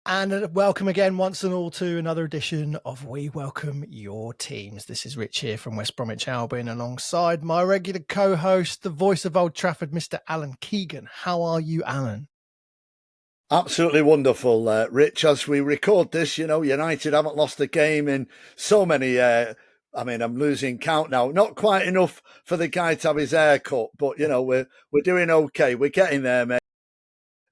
And welcome again, once and all, to another edition of We Welcome Your Teams. This is Rich here from West Bromwich Albion, alongside my regular co-host, the voice of Old Trafford, Mr. Alan Keegan. How are you, Alan? Absolutely wonderful, Rich. As we record this, United haven't lost a game in so many. I'm losing count now. Not quite enough for the guy to have his hair cut, but we're doing okay. We're getting there, mate.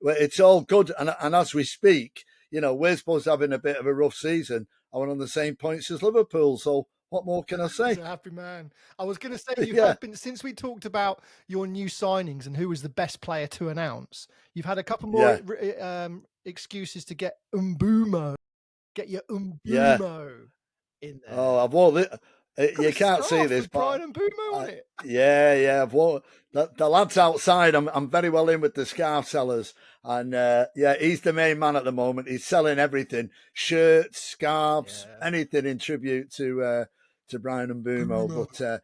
It's all good, and as we speak, we're supposed to having a bit of a rough season. I went on the same points as Liverpool, so what more can I say? He's a happy man. I was going to say, you have been, since we talked about your new signings and who was the best player to announce, you've had a couple more excuses to get Umbumo. Get your Umbumo in there. Oh, I've worn it. You can't see this, with Brian and Umbumo on it. Yeah. I've worn the lads outside. I'm very well in with the scarf sellers, and he's the main man at the moment. He's selling everything: shirts, scarves, anything in tribute to Brian and Umbumo.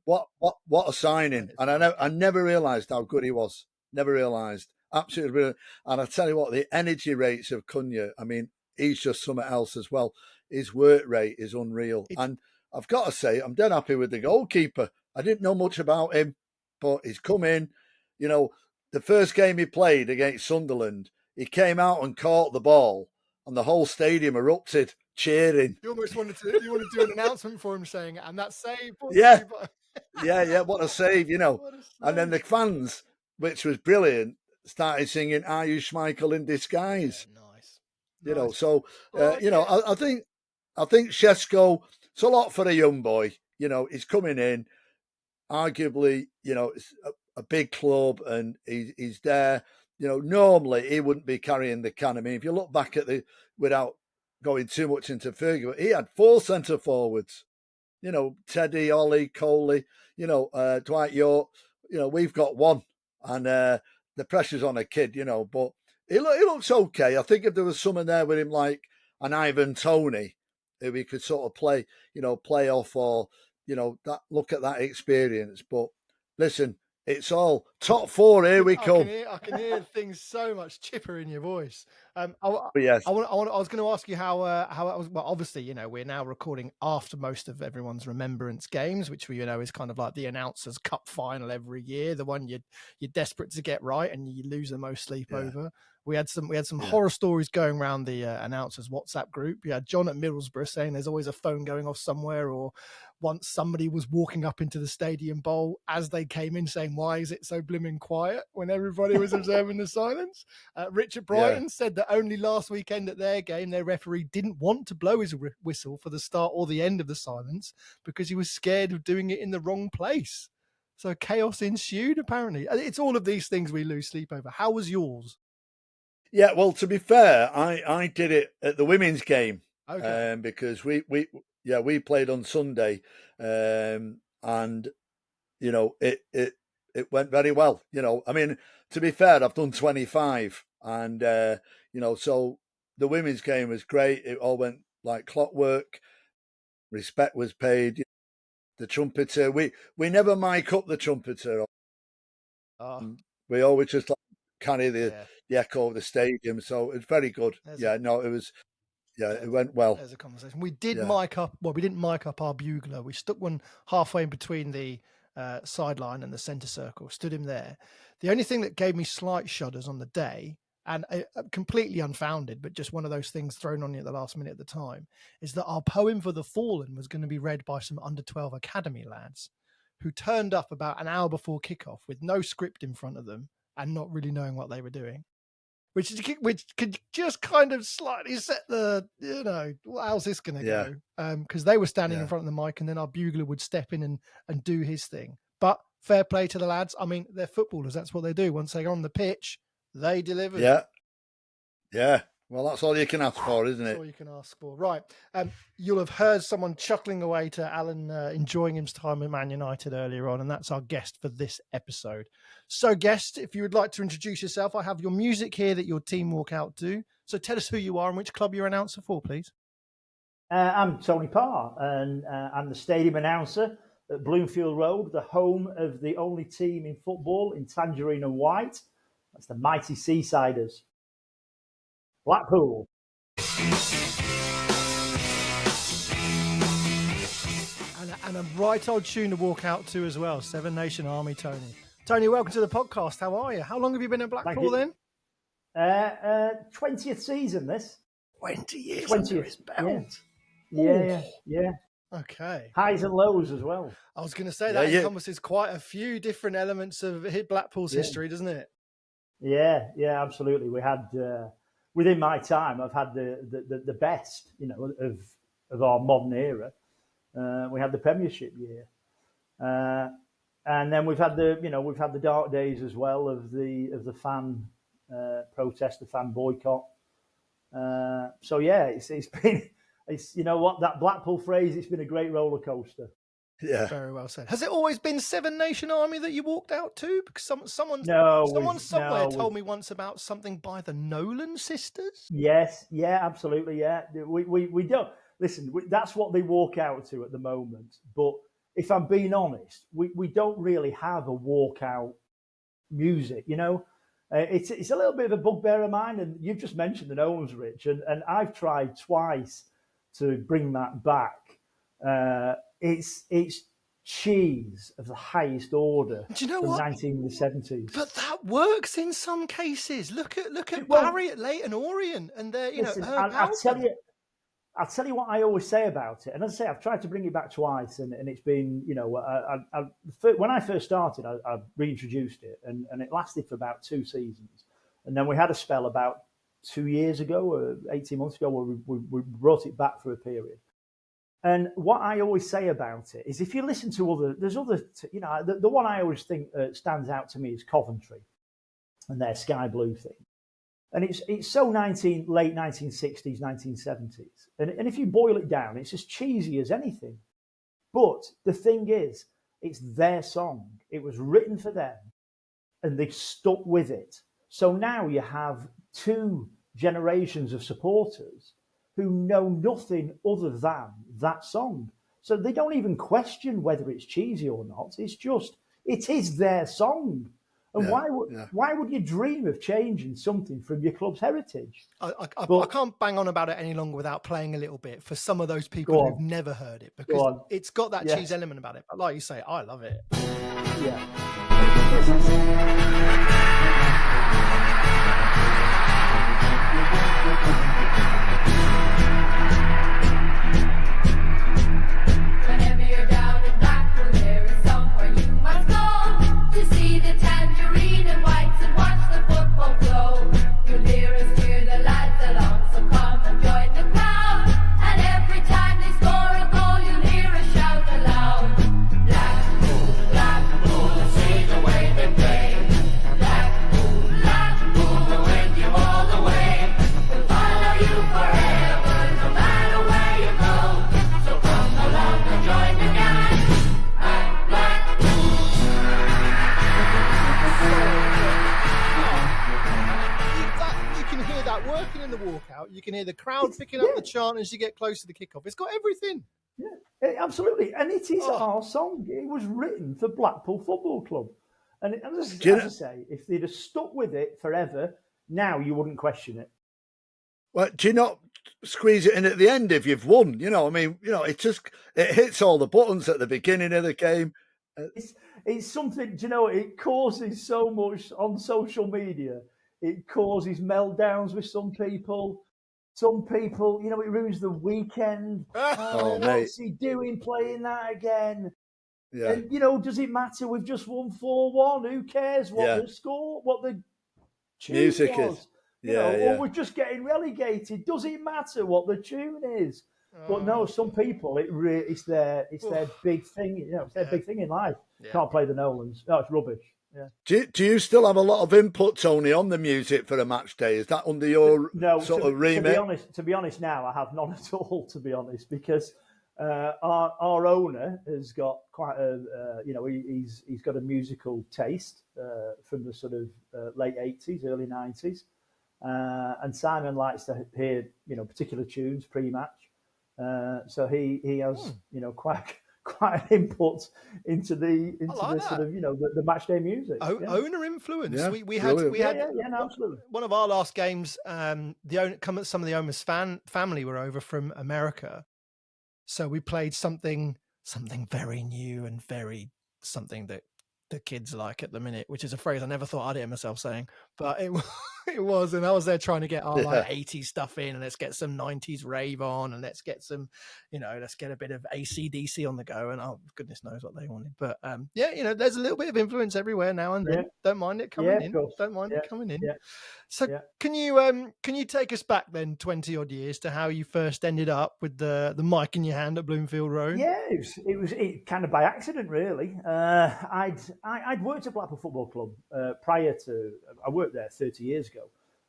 But what a signing! And I never realised how good he was. Never realised. Absolutely brilliant. And I tell you what, the energy rates of Cunha. I mean, he's just something else as well. His work rate is unreal. And I've got to say, I'm dead happy with the goalkeeper. I didn't know much about him, but he's come in. The first game he played against Sunderland, he came out and caught the ball, and the whole stadium erupted, cheering. You almost wanted to do an announcement for him saying, and that save. Yeah, what a save, And then the fans, which was brilliant, started singing "Are You Schmeichel in Disguise?" Yeah, nice. I think Shesko, it's a lot for a young boy. He's coming in, arguably, it's a big club, and he's there. Normally he wouldn't be carrying the can. I mean, if you look back at without going too much into Fergie, he had 4 centre forwards. Teddy, Ollie, Coley, Dwight York. We've got one, and the pressure's on a kid, but he looks okay. I think if there was someone there with him like an Ivan Toney, who he could sort of play off, or, look at that experience. But listen, it's all top 4. Here we come. I can hear things so much chipper in your voice. Yes. I was going to ask you how it was. Well, obviously, we're now recording after most of everyone's remembrance games, which is kind of like the Announcers Cup final every year, the one you're desperate to get right and you lose the most sleep over. We had some horror stories going around the announcers WhatsApp group. You had John at Middlesbrough saying there's always a phone going off somewhere, or once somebody was walking up into the Stadium Bowl as they came in saying, "Why is it so blimmin' quiet?" when everybody was observing the silence. Richard Brighton said that only last weekend at their game, their referee didn't want to blow his whistle for the start or the end of the silence because he was scared of doing it in the wrong place. So chaos ensued, apparently. It's all of these things we lose sleep over. How was yours? Yeah, well, to be fair, I did it at the women's game, because we played on Sunday, and it went very well. I mean, to be fair, I've done 25, and so the women's game was great. It all went like clockwork. Respect was paid. The trumpeter, we never mic up the trumpeter. We always just carry the echo of the stadium, so it's very good. It went well. There's a conversation. We did mic up. Well, we didn't mic up our bugler. We stuck one halfway in between the sideline and the centre circle. Stood him there. The only thing that gave me slight shudders on the day, and completely unfounded, but just one of those things thrown on you at the last minute at the time, is that our poem for the fallen was going to be read by some under-12 academy lads who turned up about an hour before kickoff with no script in front of them and not really knowing what they were doing, which could just kind of slightly set the, how's this going to go? Because they were standing in front of the mic, and then our bugler would step in and do his thing. But fair play to the lads. I mean, they're footballers. That's what they do. Once they're on the pitch, they deliver. Yeah. Well, that's all you can ask for, isn't it? That's all you can ask for. Right. You'll have heard someone chuckling away to Alan enjoying his time at Man United earlier on, and that's our guest for this episode. So, guest, if you would like to introduce yourself, I have your music here that your team walk out to. So tell us who you are and which club you're announcer for, please. I'm Tony Parr, and I'm the stadium announcer at Bloomfield Road, the home of the only team in football in tangerine and white. That's the mighty Seasiders. Blackpool. And a right old tune to walk out to as well. Seven Nation Army, Tony. Tony, welcome to the podcast. How are you? How long have you been at Blackpool then? 20th season, this. 20 years 20th. under his belt. Yeah. Okay. Highs and lows as well. I was going to say that encompasses quite a few different elements of Blackpool's history, doesn't it? Yeah, absolutely. We had, within my time, I've had the best, of our modern era. We had the Premiership year, and then we've had the dark days as well of the fan protest, the fan boycott. So it's been that Blackpool phrase. It's been a great roller coaster. Yeah, very well said. Has it always been Seven Nation Army that you walked out to? Because someone somewhere told me once about something by the Nolan sisters. Yes, absolutely, yeah. We don't listen. That's what they walk out to at the moment. But if I'm being honest, we don't really have a walkout music. It's a little bit of a bugbear of mine, and you've just mentioned the Nolans, Rich, and I've tried twice to bring that back. It's cheese of the highest order. Do you know from what? 1970s. But that works in some cases. Look at Barry at Leyton Orient, and they're I'll tell you what I always say about it. And as I say, I've tried to bring it back twice, and it's been when I first started, I reintroduced it, and it lasted for about 2 seasons, and then we had a spell about 2 years ago, or 18 months ago, where we brought it back for a period. And what I always say about it is, if you listen to the one I always think stands out to me is Coventry and their Sky Blue thing. And it's so late 1960s, 1970s. And if you boil it down, it's as cheesy as anything. But the thing is, it's their song. It was written for them, and they stuck with it. So now you have 2 generations of supporters who know nothing other than that song. So they don't even question whether it's cheesy or not. It's just, it is their song. And why would you dream of changing something from your club's heritage? I can't bang on about it any longer without playing a little bit for some of those people who've never heard it, because it's got that cheese element about it. But like you say, I love it. Yeah. Whenever you're down in Blackpool, there is somewhere you must go to see the tangerine and whites and watch the football flow. You'll hear us cheer the lads along, so come and join the crowd. And every time they score a goal, you'll hear us shout aloud. Blackpool, Blackpool, see the way they play. Blackpool, Blackpool, we'll win you all the way. We'll follow you forever, no matter where you go. So come along and join the gang at Blackpool. You can hear that working in the walkout. You can hear the crowd picking up the chant as you get close to the kickoff. It's got everything. Yeah, absolutely. And it is our song. It was written for Blackpool Football Club. And as I say, if they'd have stuck with it forever, now you wouldn't question it. Well, do you not squeeze it in at the end if you've won? It hits all the buttons at the beginning of the game. It's something, it causes so much on social media. It causes meltdowns with some people. Some people, it ruins the weekend. What's he doing playing that again? Yeah. And, does it matter? We've just won 4-1. Who cares what the score, what the tune music was? is? Or we're just getting relegated. Does it matter what the tune is? But no, some people, it's their big thing. It's their big thing in life. Yeah. Can't play the Nolans. No, it's rubbish. Yeah. Do you still have a lot of input, Tony, on the music for a match day? Is that under your of remit? To be honest, now I have none at all. To be honest, because our owner has got quite he's got a musical taste from the sort of late 80s, early 90s, and Simon likes to hear particular tunes pre-match. So he has quite quite an input into the like sort that. of the match day music. Owner influence. Yeah, We had no, absolutely. one of our last games. Some of the owners' family were over from America, so we played something very new and very something that the kids like at the minute, which is a phrase I never thought I'd hear myself saying, but it was, and I was there trying to get our like 80s stuff in, and let's get some 90s rave on, and let's get some, let's get a bit of AC/DC on the go, and oh goodness knows what they wanted, but there's a little bit of influence everywhere now and then. Don't mind it coming in. Don't mind it coming in. So can you take us back then 20 odd years to how you first ended up with the mic in your hand at Bloomfield Road? Yeah, it was kind of by accident, really. I'd worked at Blackpool Football Club prior to, I worked there 30 years ago,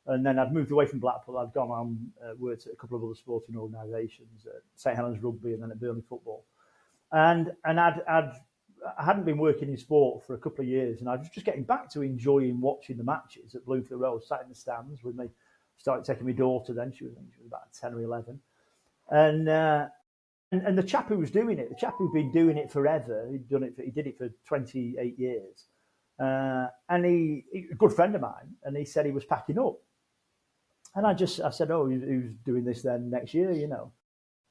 and then I'd moved away from Blackpool. I'd gone on, worked at a couple of other sporting organisations, at St Helens Rugby and then at Burnley Football, and I hadn't been working in sport for a couple of years, and I was just getting back to enjoying watching the matches at Bloomfield Road. Sat in the stands with me, started taking my daughter. Then she was about 10 or 11, and the chap who was doing it, the chap who'd been doing it forever, he did it for 28 years, and he a good friend of mine, and he said he was packing up, and I said, oh, who's doing this then next year,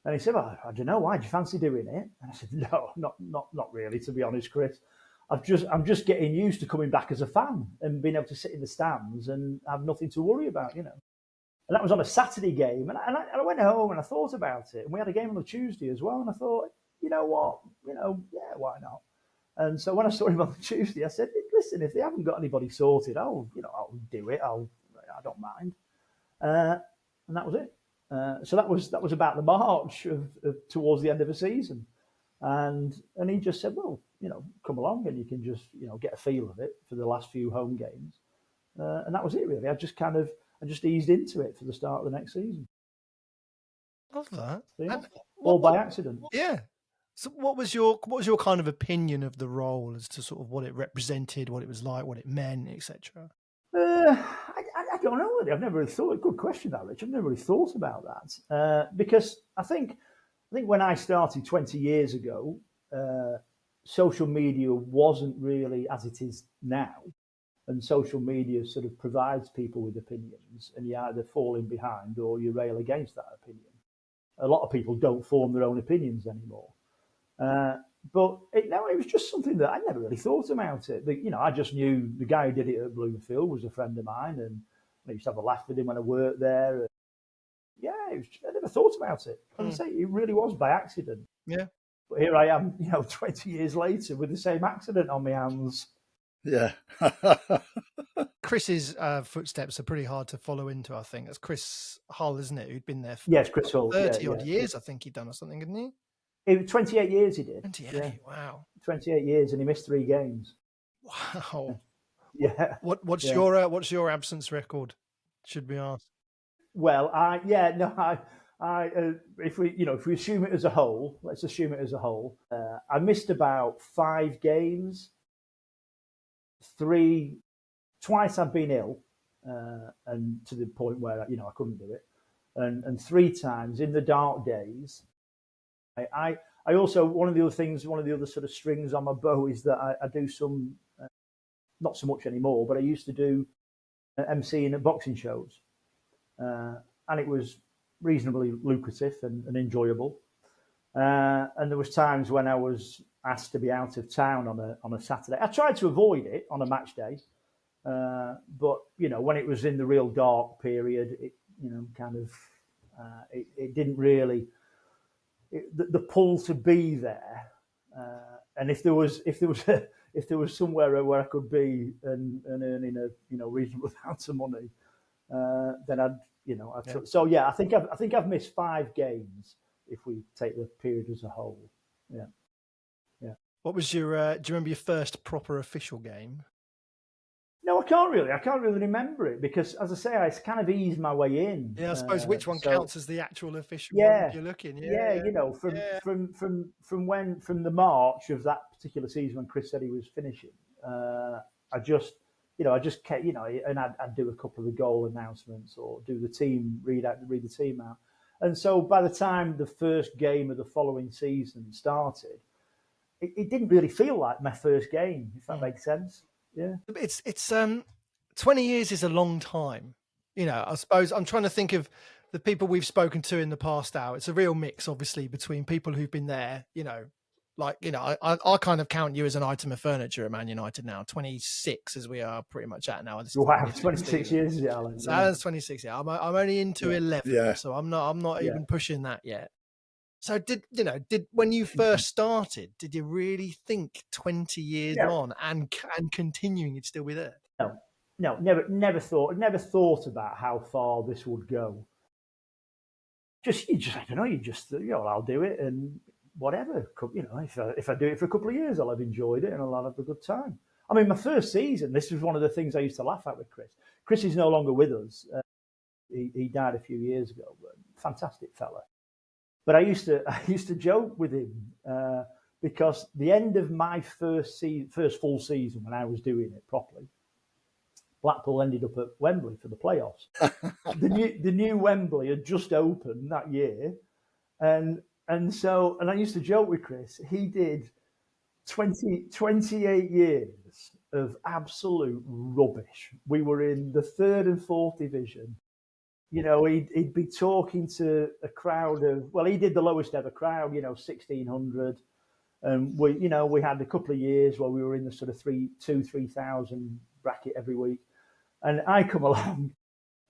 And he said, well, I don't know, why do you fancy doing it? And I said, no, not really, to be honest, Chris. I'm just getting used to coming back as a fan and being able to sit in the stands and have nothing to worry about, And that was on a Saturday game. And I went home and I thought about it. And we had a game on a Tuesday as well. And I thought, you know what? Yeah, why not? And so when I saw him on the Tuesday, I said, listen, if they haven't got anybody sorted, I'll do it. I don't mind. And that was it. So that was about the March of towards the end of the season, and he just said, well, come along and you can just get a feel of it for the last few home games, and that was it really. I just eased into it for the start of the next season. Love that. So, all by accident. Yeah. So what was your kind of opinion of the role as to sort of what it represented, what it was like, what it meant, etc.? I don't know really. I've never really thought. Good question, that, Rich. I've never really thought about that because I think when I started 20 years ago, social media wasn't really as it is now, and social media sort of provides people with opinions, and you either fall in behind or you rail against that opinion. A lot of people don't form their own opinions anymore. But it was just something that I never really thought about it. I just knew the guy who did it at Bloomfield was a friend of mine, and I used to have a laugh with him when I worked there. I never thought about it. As I say, it really was by accident. Yeah. But here I am, 20 years later with the same accident on my hands. Yeah. Chris's footsteps are pretty hard to follow into, I think. That's Chris Hull, isn't it? Who'd been there for Chris Hull. 30 odd years, I think he'd done or something, hadn't he? 28 years he did. 28, wow. 28 years, and he missed 3 games. Wow. Yeah. What's your absence record? Should we ask? Well, if we assume it as a whole, let's assume it as a whole. I missed about 5 games. 2 I've been ill, and to the point where I couldn't do it, and 3 times in the dark days. I also, one of the other sort of strings on my bow is that I do some, not so much anymore, but I used to do MCing at boxing shows, and it was reasonably lucrative and enjoyable. And there was times when I was asked to be out of town on a Saturday. I tried to avoid it on a match day, but when it was in the real dark period, it it didn't really. The pull to be there, and if there was somewhere where I could be and earning a reasonable amount of money, then I'd. So yeah, I think I've missed 5 games if we take the period as a whole. Yeah. What was your? Do you remember your first proper official game? No, I can't really remember it because, as I say, I kind of eased my way in. Yeah, I suppose which one counts as the actual official one you're looking? From the March of that particular season when Chris said he was finishing, I just kept, and I'd do a couple of the goal announcements or do the team read the team out, and so by the time the first game of the following season started, it didn't really feel like my first game, if that makes sense. Yeah. It's 20 years is a long time. I suppose I'm trying to think of the people we've spoken to in the past now. It's a real mix, obviously, between people who've been there, I kind of count you as an item of furniture at Man United now, 26 as we are pretty much at now. Wow, 26 years, is it, Alan? So Alan's 26. Yeah, I'm only into 11, so I'm not even pushing that yet. So did when you first started, did you really think 20 years on and continuing you'd still be there? No, never thought about how far this would go. I don't know, I'll do it and whatever. If I do it for a couple of years, I'll have enjoyed it and I'll have a good time. I mean, my first season, this was one of the things I used to laugh at with Chris. Chris is no longer with us. He died a few years ago. Fantastic fella. But I used to joke with him because the end of my first full season, when I was doing it properly, Blackpool ended up at Wembley for the playoffs. the new Wembley had just opened that year, and I used to joke with Chris. He did 28 years of absolute rubbish. We were in the 3rd and 4th division. He'd be talking to a crowd of, he did the lowest ever crowd, 1,600. And we had a couple of years where we were in the sort of 3,000 bracket every week. And I come along,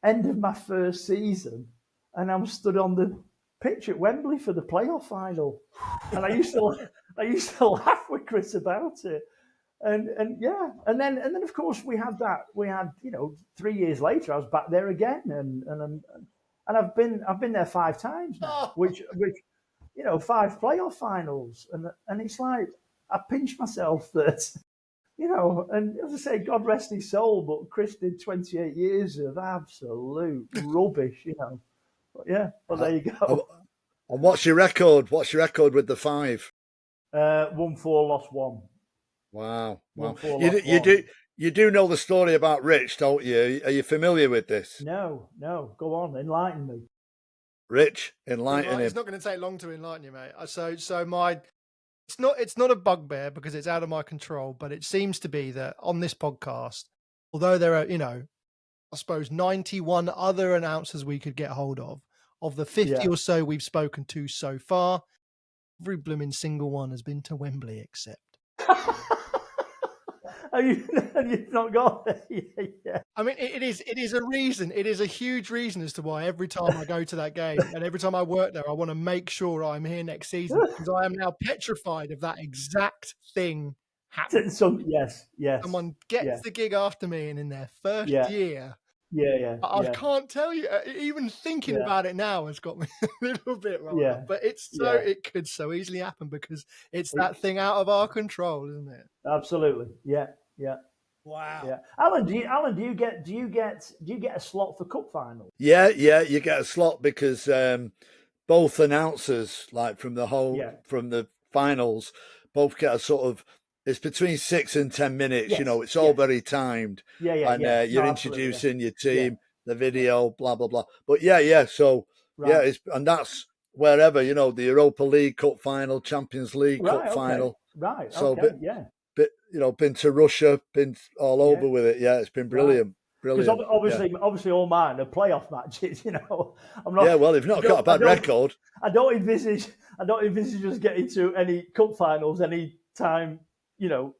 end of my first season, and I'm stood on the pitch at Wembley for the playoff final. And I used to laugh with Chris about it. And then of course we had 3 years later I was back there again, and I've been there 5 times now, which 5 playoff finals, and it's like I pinch myself that and as I say, God rest his soul, but Chris did 28 years of absolute rubbish, But there you go. And what's your record? What's your record with the 5? 1-4, lost 1. Wow. 1-4, You do know the story about Rich, don't you? Are you familiar with this? No. Go on, enlighten me. Rich, enlighten him. It's not going to take long to enlighten you, mate. It's not a bugbear because it's out of my control, but it seems to be that on this podcast, although there are, I suppose 91 other announcers we could get hold of the 50 or so we've spoken to so far, every blooming single one has been to Wembley except. You've not got there. Yeah. I mean, it is a reason. It is a huge reason as to why every time I go to that game and every time I work there, I want to make sure I'm here next season because I am now petrified of that exact thing happening. Yes. Someone gets the gig after me and in their first year. I can't tell you. Even thinking about it now has got me a little bit wrong. Yeah. But it could so easily happen because it's that thing out of our control, isn't it? Absolutely. Yeah. Wow. Yeah. Alan, do you get a slot for cup final? Yeah, you get a slot because both announcers, like from the finals, both get a sort of. It's between 6 and 10 minutes. Yes. It's all very timed. And you're introducing your team, the video, blah blah blah. But So and that's wherever the Europa League Cup final, Champions League Cup final. Right. So okay, been to Russia, been all over with it. Yeah, it's been brilliant. Because obviously, all mine are playoff matches. I'm not. Yeah, well, they've not got a bad record. I don't envisage us getting to any cup finals any time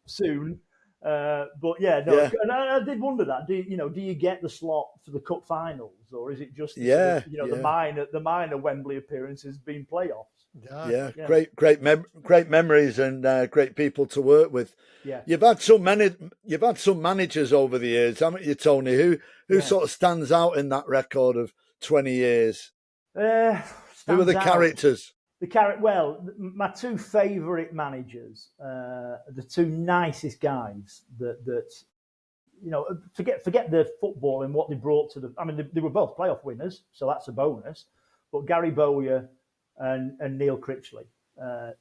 soon. And I did wonder that. Do you get the slot for the cup finals, or is it just the minor Wembley appearances being playoffs? Yeah. Great memories and great people to work with. Yeah, you've had some managers over the years, haven't you, Tony? Who sort of stands out in that record of 20 years? Who are the characters? My 2 favourite managers, the 2 nicest guys that forget the football and what they brought to the. I mean, they were both playoff winners, so that's a bonus. But Gary Bowyer and Neil Critchley,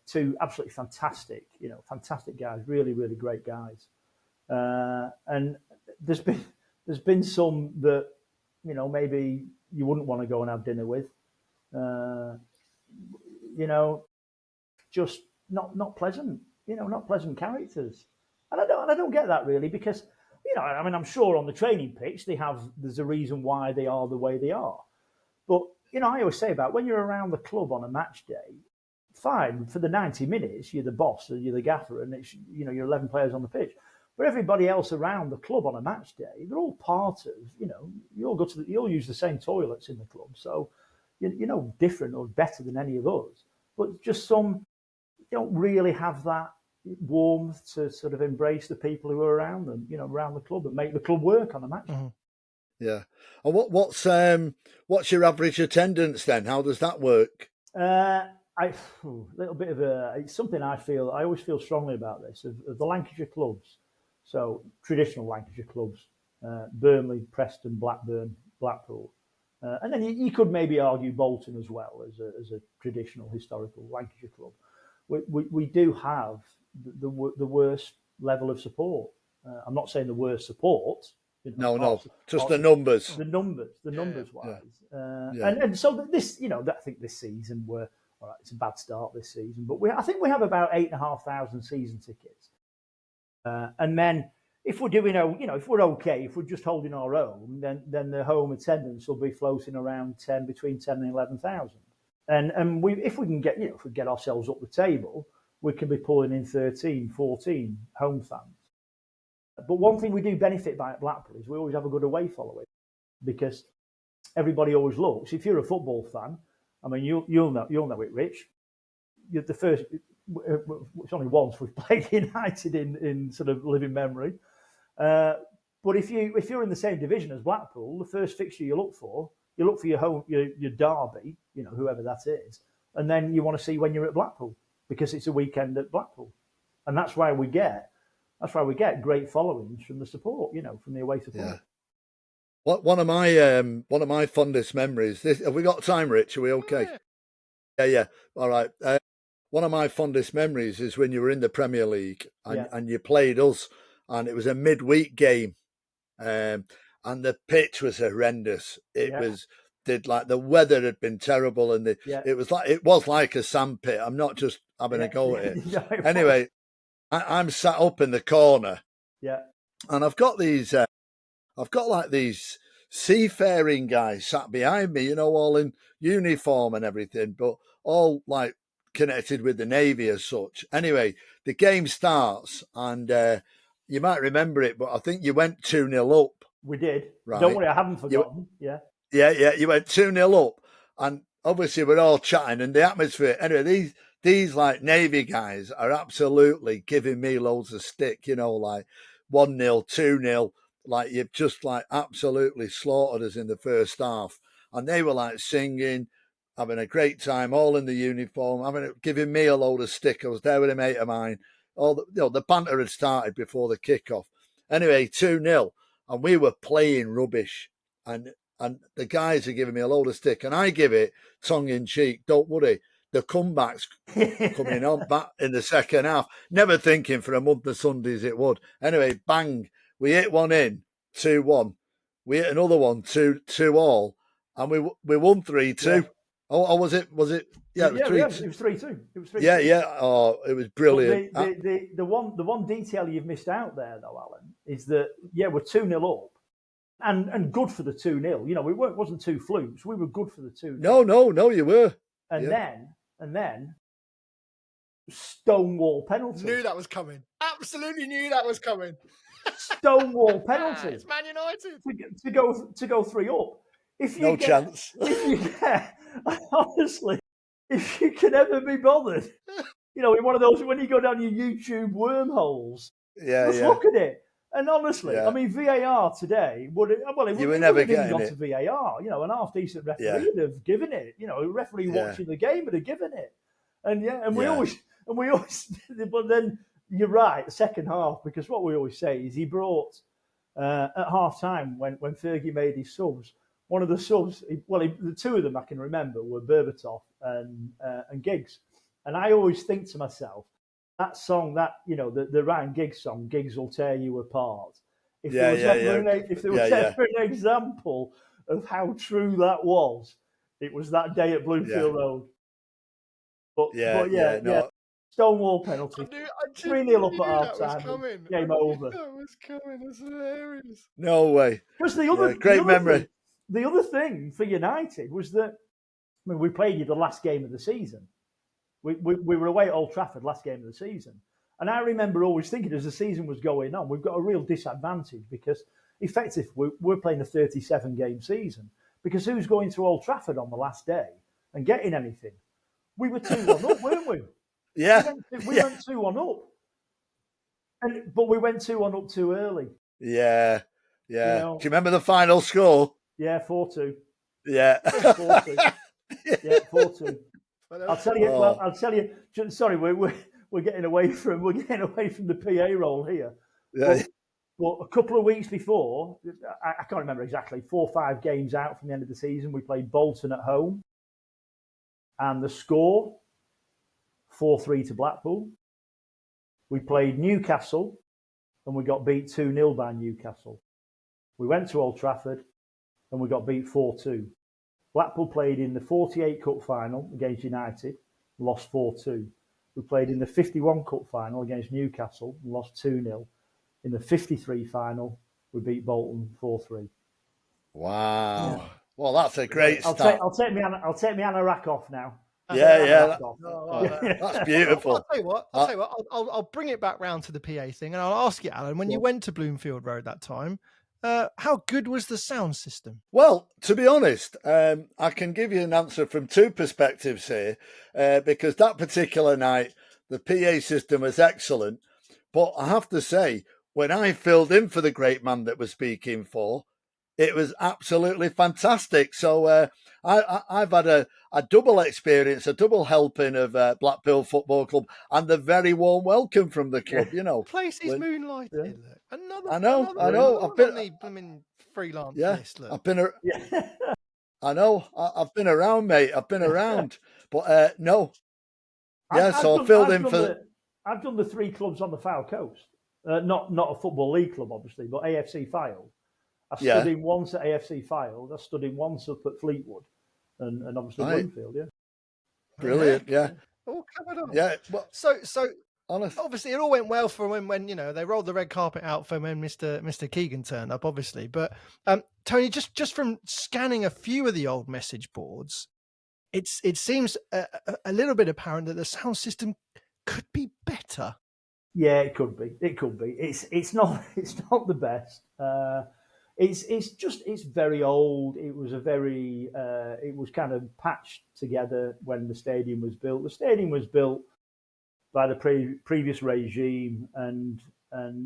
2 absolutely fantastic guys, really, really great guys. And there's been some that maybe you wouldn't want to go and have dinner with. Just not pleasant. not pleasant characters. And I don't get that really, because, I mean, I'm sure on the training pitch there's a reason why they are the way they are. But, I always say about when you're around the club on a match day, fine, for the 90 minutes, you're the boss, or you're the gaffer, and it's, you're 11 players on the pitch. But everybody else around the club on a match day, they're all part of, you all use the same toilets in the club. So, you're different or better than any of us. But just some don't really have that warmth to sort of embrace the people who are around them, around the club, and make the club work on a match. Mm-hmm. Yeah. And what's your average attendance then? How does that work? It's something I always feel strongly about this, of the Lancashire clubs. So traditional Lancashire clubs, Burnley, Preston, Blackburn, Blackpool. And then you could maybe argue Bolton as well as a traditional historical Lancashire club. We do have the worst level of support. I'm not saying the worst support. Just the numbers. The numbers wise. And so this, I think this season all right, it's a bad start this season, but I think we have about 8,500 season tickets. And then if we're doing, if we're okay, if we're just holding our own, then the home attendance will be floating around between 10 and 11,000. And if we can get, if we get ourselves up the table, we can be pulling in 13, 14 home fans. But one thing we do benefit by at Blackpool is we always have a good away following, because everybody always looks. If you're a football fan, I mean, you'll know it, Rich. You're the first. It's only once we've played United in sort of living memory. But if you're in the same division as Blackpool, the first fixture you look for your home, your derby, whoever that is, and then you want to see when you're at Blackpool, because it's a weekend at Blackpool, and that's why we get great followings from the support, from the away support. Yeah. One of my fondest memories. Have we got time, Rich? Are we okay? Yeah. All right. One of my fondest memories is when you were in the Premier League and you played us, and it was a midweek game, and the pitch was horrendous. The weather had been terrible, and it was like a sandpit. I'm not just having a go at it. Anyway, I'm sat up in the corner, and I've got these seafaring guys sat behind me, all in uniform and everything, but all like connected with the Navy as such. Anyway, the game starts, and you might remember it, but I think you went 2-0 up. We did. Right. Don't worry, I haven't forgotten. Yeah, you went 2-0 up, and obviously we're all chatting, and the atmosphere. Anyway, these like Navy guys are absolutely giving me loads of stick, like 1-0, 2-0. Like you've just like absolutely slaughtered us in the first half, and they were like singing, having a great time, all in the uniform, giving me a load of stick. I was there with a mate of mine. The banter had started before the kickoff. Anyway, 2-0, and we were playing rubbish, and the guys are giving me a load of stick, and I give it tongue in cheek. Don't worry, the comebacks coming on back in the second half. Never thinking for a month of Sundays it would. Anyway, bang. We hit one in, 2-1. We hit another one, 2-2, and we won 3-2. Yeah. Oh, was it? Yeah, it was 3-2. It was 3-2. It was 3-2. Yeah. Oh, it was brilliant. The one detail you've missed out there, though, Alan, is that we're 2-0 up, and good for the 2-0. It wasn't two flukes. We were good for the 2-0. No, you were. And then. Stonewall penalty. Knew that was coming. Absolutely knew that was coming. Stonewall penalty. It's Man United to go 3 up. Chance. Honestly, if you can ever be bothered, in one of those when you go down your YouTube wormholes, just look at it. And honestly, I mean, VAR today would never get to VAR. An half decent referee would have given it. A referee watching the game would have given it. We always. But then you're right. The second half, because what we always say is he brought at half time when Fergie made his subs. One of the subs, the two of them I can remember were Berbatov and Giggs. And I always think to myself, that song, the Ryan Giggs song, Giggs Will Tear You Apart. If there was ever an example of how true that was, it was that day at Bloomfield Road. Stonewall penalty. I 3-0 up at knew half that was time. coming. Game I knew over. That was coming. That's hilarious. No way. Because the great memory. The other thing for United was that, I mean, we played you the last game of the season. We were away at Old Trafford last game of the season. And I remember always thinking as the season was going on, we've got a real disadvantage because effectively we're playing a 37-game season. Because who's going to Old Trafford on the last day and getting anything? We were 2-1 up, weren't we? Yeah. We went 2-1 up. But we went 2-1 up too early. Yeah. Yeah. You know, do you remember the final score? Yeah, 4-2. Yeah. 4-2. Yeah, 4-2. I'll tell you. Well, I'll tell you. Sorry, we're getting away from the PA role here. Yeah. But a couple of weeks before, I can't remember exactly, 4 or 5 games out from the end of the season, we played Bolton at home, and the score 4-3 to Blackpool. We played Newcastle, and we got beat 2-0 by Newcastle. We went to Old Trafford, and we got beat 4-2. Blackpool played in the 48 Cup final against United, lost 4-2. We played in the 51 Cup final against Newcastle, lost 2-0. In the 53 final, we beat Bolton 4-3. Wow. Yeah. Well, that's a great start. I'll take me anorak off now. Yeah. That's beautiful. I'll tell you what. I'll bring it back round to the PA thing, and I'll ask you, Alan, when you went to Bloomfield Road that time, how good was the sound system? Well, to be honest, I can give you an answer from 2 perspectives here, because that particular night, the PA system was excellent. But I have to say, when I filled in for the great man that was speaking for, it was absolutely fantastic. So I've had a double experience, a double helping of Blackpool Football Club, and a very warm welcome from the club. You know, the place is moonlighted. Yeah. Another, I know. I've been on the freelance list. Look. I've been. I know. I've been around, mate. I've been around, but no. Yeah, so I filled in for. I've done the 3 clubs on the Foul Coast. Not a Football League club, obviously, but AFC Fylde. I stood in once at AFC Fylde. I stood in once up at Fleetwood, and obviously Bloomfield. Yeah, brilliant. Yeah, all covered up. Yeah. Well, so honest. Obviously, it all went well for when they rolled the red carpet out for when Mr. Keegan turned up. Obviously, but Tony, just from scanning a few of the old message boards, it seems a little bit apparent that the sound system could be better. Yeah, it could be. It's not the best. It's very old. It was kind of patched together when the stadium was built. The stadium was built by the previous regime, and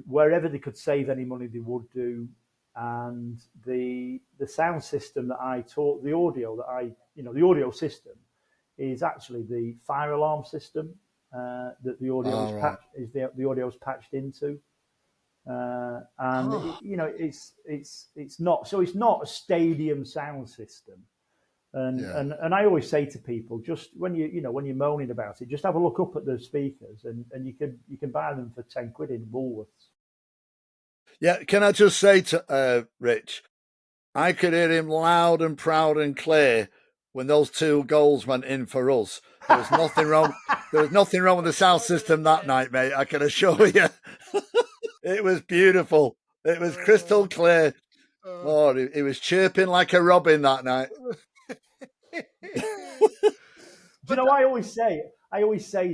wherever they could save any money, they would do. And the sound system that I taught, the audio system is actually the fire alarm system. That the audio the audio's patched into, it's not a stadium sound system, and I always say to people, just when you're moaning about it, just have a look up at the speakers, and you can buy them for £10 in Woolworths. Yeah, can I just say to Rich, I could hear him loud and proud and clear when those 2 goals went in for us. There was nothing wrong. There was nothing wrong with the sound system that night, mate. I can assure you. It was beautiful. It was crystal clear. Oh, he was chirping like a robin that night. I always say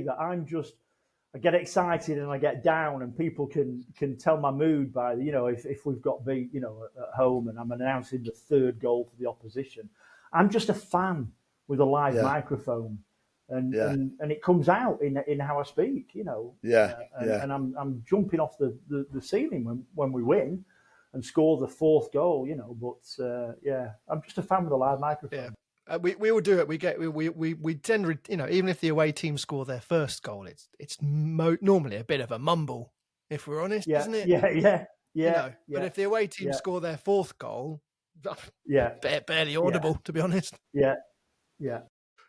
that I get excited and I get down, and people can tell my mood by if we've got beat at home and I'm announcing the 3rd goal for the opposition. I'm just a fan with a live microphone, and it comes out in how I speak, and I'm jumping off the ceiling when we win and score the 4th goal, but I'm just a fan with a live microphone. Yeah. We all do it. We tend, even if the away team score their 1st goal, it's normally a bit of a mumble, if we're honest, isn't it? Yeah. But if the away team score their 4th goal, barely audible, to be honest. Yeah.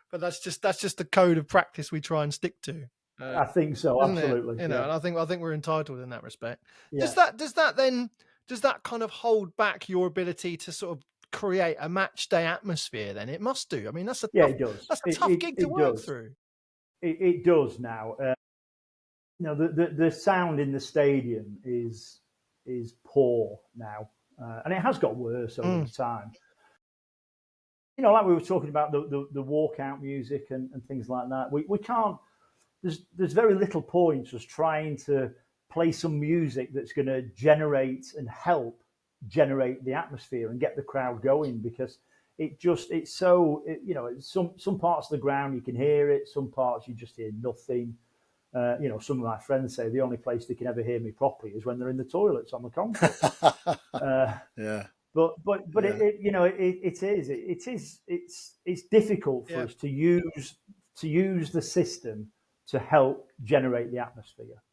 But that's just the code of practice we try and stick to. I think so, absolutely. And I think we're entitled in that respect. Yeah. Does that kind of hold back your ability to sort of create a match day atmosphere? Then it must do. I mean, it does. That's a tough gig to work through. It does now. the sound in the stadium is poor now, and it has got worse over time. Like we were talking about the walkout music and things like that. We can't. There's very little point just trying to play some music that's going to generate and help generate the atmosphere and get the crowd going, because some parts of the ground you can hear it, some parts you just hear nothing. Some of my friends say the only place they can ever hear me properly is when they're in the toilets on the concrete. Yeah. But it's difficult for us to use the system to help generate the atmosphere.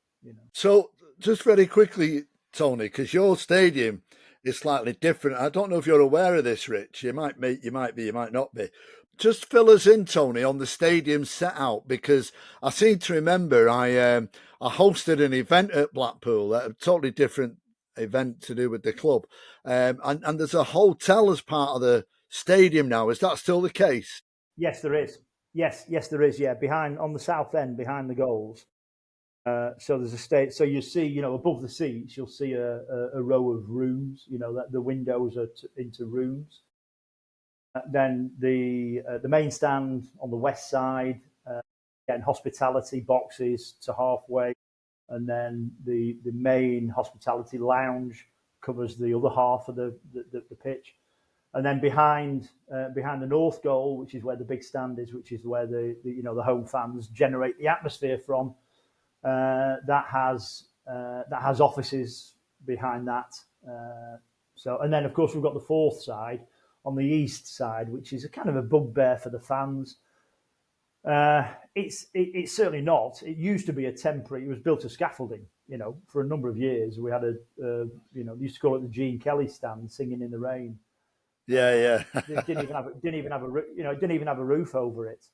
So just very quickly, Tony, because your stadium is slightly different. I don't know if you're aware of this, Rich. You might be, you might not be. Just fill us in, Tony, on the stadium set out, because I seem to remember I hosted an event at Blackpool, a totally different event to do with the club, and there's a hotel as part of the stadium now. Is that still the case? Yes, there is. Yes, there is. Yeah, behind on the south end, behind the goals. So there's a state. So you see, above the seats, you'll see a row of rooms. That the windows are into rooms. Then the main stand on the west side, getting hospitality boxes to halfway, and then the main hospitality lounge covers the other half of the pitch. And then behind the north goal, which is where the big stand is, which is where the home fans generate the atmosphere from, that has offices behind that. And then of course we've got the fourth side on the east side, which is a kind of a bugbear for the fans. It's certainly not. It used to be a temporary. It was built as scaffolding. For a number of years we had they used to call it the Gene Kelly stand, singing in the rain. Yeah. It didn't even have a roof over it.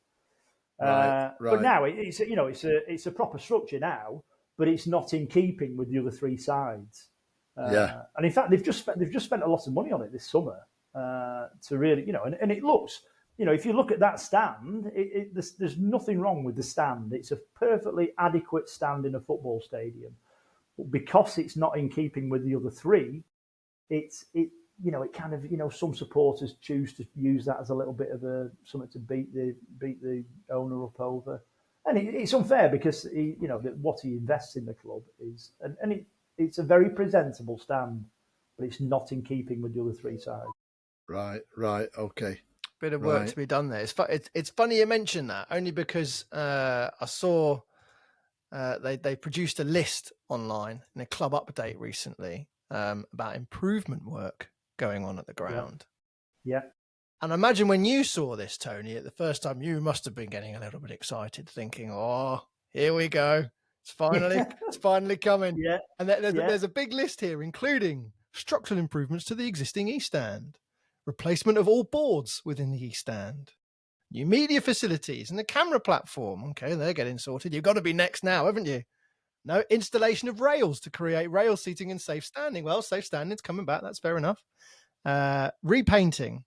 Right. But now it's a proper structure now, but it's not in keeping with the other three sides. And in fact, they've just spent a lot of money on it this summer to really, and it looks, if you look at that stand, there's nothing wrong with the stand. It's a perfectly adequate stand in a football stadium, but because it's not in keeping with the other three, it kind of, some supporters choose to use that as a little bit of something to beat the owner up over, and it's unfair because what he invests in the club is, and it's a very presentable stand, but it's not in keeping with the other three sides. Right, okay. Bit of work to be done there. It's funny you mention that, only because I saw they produced a list online in a club update recently about improvement work going on at the ground. Yeah. And I imagine when you saw this, Tony, at the first time, you must have been getting a little bit excited, thinking, "Oh, here we go! It's finally coming." Yeah. And there's a big list here, including structural improvements to the existing East Stand, replacement of all boards within the East Stand, new media facilities, and the camera platform. Okay, they're getting sorted. You've got to be next now, haven't you? No, installation of rails to create rail seating and safe standing. Well, safe standing's coming back. That's fair enough. Repainting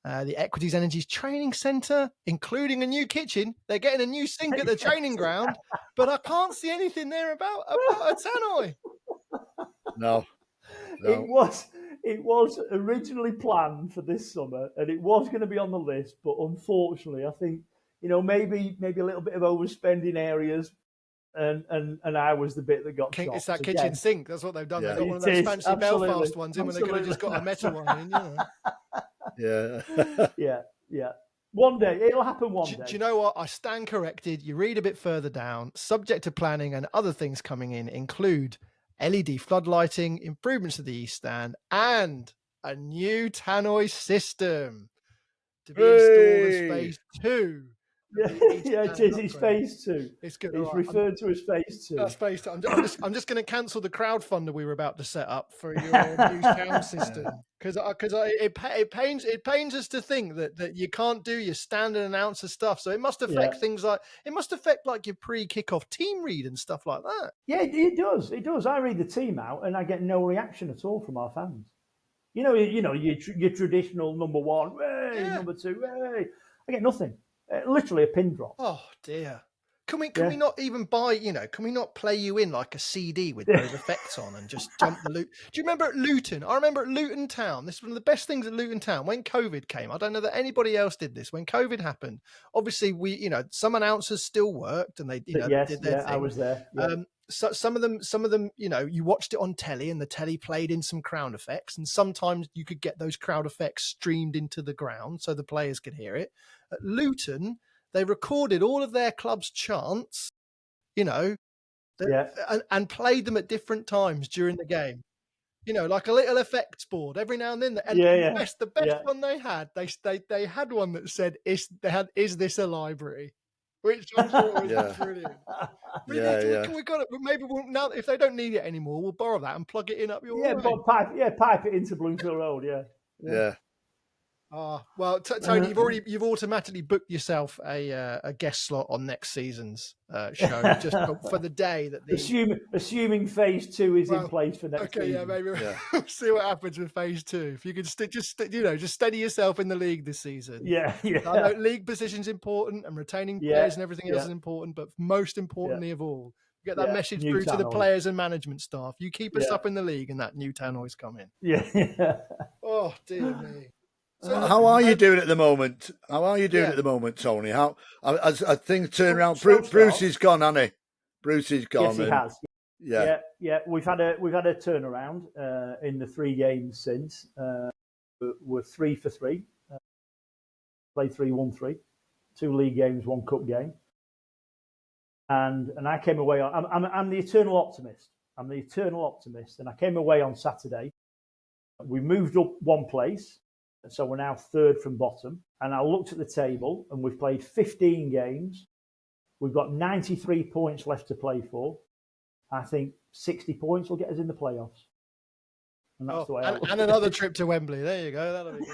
the Equities Energies Training Centre, including a new kitchen. They're getting a new sink at the training ground, but I can't see anything there about a tannoy. No. It was originally planned for this summer, and it was going to be on the list, but unfortunately, I think maybe a little bit of overspending areas. And I was the bit that got shocked. It's that kitchen sink. That's what they've done. Yeah. They've got one of those fancy Belfast ones in when they could have just got a metal one in. Yeah. One day. It'll happen one day. Do you know what? I stand corrected. You read a bit further down. Subject to planning and other things coming in include LED floodlighting, improvements to the East Stand, and a new tannoy system to be installed as phase 2. It is. It's phase 2. It's good. It's referred to as phase 2. That's phase 2. I'm just going to cancel the crowdfunder we were about to set up for your new sound system, because it pains us to think that you can't do your standard announcer stuff. So it must affect things like your pre-kickoff team read and stuff like that. Yeah, it does. It does. I read the team out and I get no reaction at all from our fans. Your traditional number 1, number 2, I get nothing. Literally a pin drop. Oh dear! can we not even buy, can we not play you in like a CD with those effects on and just jump the loot? Do you remember at Luton? I remember at Luton Town. This was one of the best things at Luton Town when COVID came. I don't know that anybody else did this. When COVID happened, obviously some announcers still worked and they, did their thing. I was there. Yeah. So some of them, you watched it on telly and the telly played in some crowd effects, and sometimes you could get those crowd effects streamed into the ground so the players could hear it. At Luton, they recorded all of their club's chants, and played them at different times during the game. Like a little effects board every now and then. And the best one they had, they had one that said, "Is this a library?" Which I thought was brilliant. We got it. Maybe now, if they don't need it anymore, we'll borrow that and plug it in up your way. Pipe it into Bloomfield Road. Yeah. Well, Tony, you've automatically booked yourself a guest slot on next season's show, just for the day that assuming phase 2 is in place for next season. Yeah, maybe we'll see what happens with phase 2. If you can just steady yourself in the league this season. Yeah. I know league position's important and retaining players and everything else is important, but most importantly of all, get that message through to the players and management staff. You keep us up in the league, and that Newtown always come in. Yeah. Oh dear me. So how are you doing at the moment? At the moment, Tony? How as things turn around? Bruce is gone, hasn't he? Bruce is gone. Yes, he has. Yeah. We've had a turnaround in the 3 games since. We're 3 for 3. Played 3, won 3. 2 league games, 1 cup game. And I came away. I'm the eternal optimist. And I came away on Saturday. We moved up 1 place. So we're now 3rd from bottom. And I looked at the table and we've played 15 games. We've got 93 points left to play for. I think 60 points will get us in the playoffs. And that's the way I look and another trip to Wembley. There you go. That'll be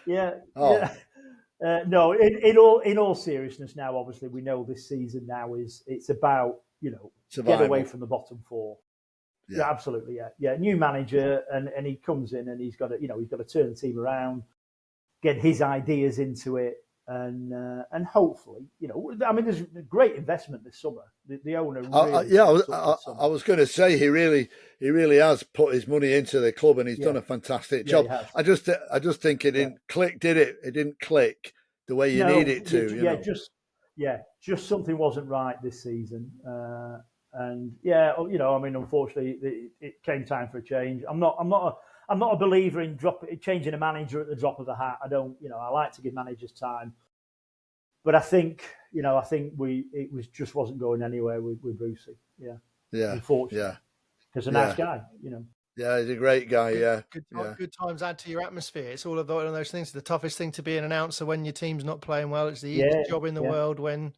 good. No, in all seriousness now, obviously, we know this season now it's about, survival. Get away from the bottom 4. Yeah, absolutely. Yeah. New manager, and he comes in and he's got to turn the team around, get his ideas into it, and hopefully, there's a great investment this summer. The owner, really I was going to say he really has put his money into the club, and he's done a fantastic job. I just think it didn't click, did it? It didn't click the way you need it to. Just something wasn't right this season. And unfortunately, it came time for a change. I'm not a believer in changing a manager at the drop of a hat. I don't, I like to give managers time. But I think it just wasn't going anywhere with Brucey. Yeah. Unfortunately, because a nice guy, Yeah, he's a great guy. Good times add to your atmosphere. It's all one of those things. The toughest thing to be an announcer when your team's not playing well. It's the easiest job in the world when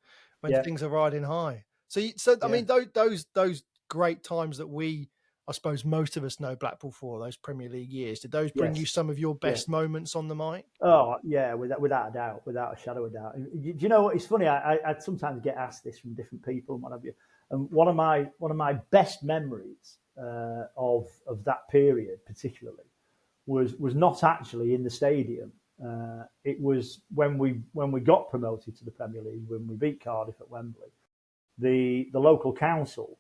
things are riding high. I mean, those great times that I suppose most of us know Blackpool for, those Premier League years, did those bring you some of your best moments on the mic? Oh, yeah, without a doubt, without a shadow of a doubt. Do you know what? It's funny, I sometimes get asked this from different people and what have you. And one of my best memories of that period particularly was not actually in the stadium. It was when we got promoted to the Premier League, when we beat Cardiff at Wembley. The local council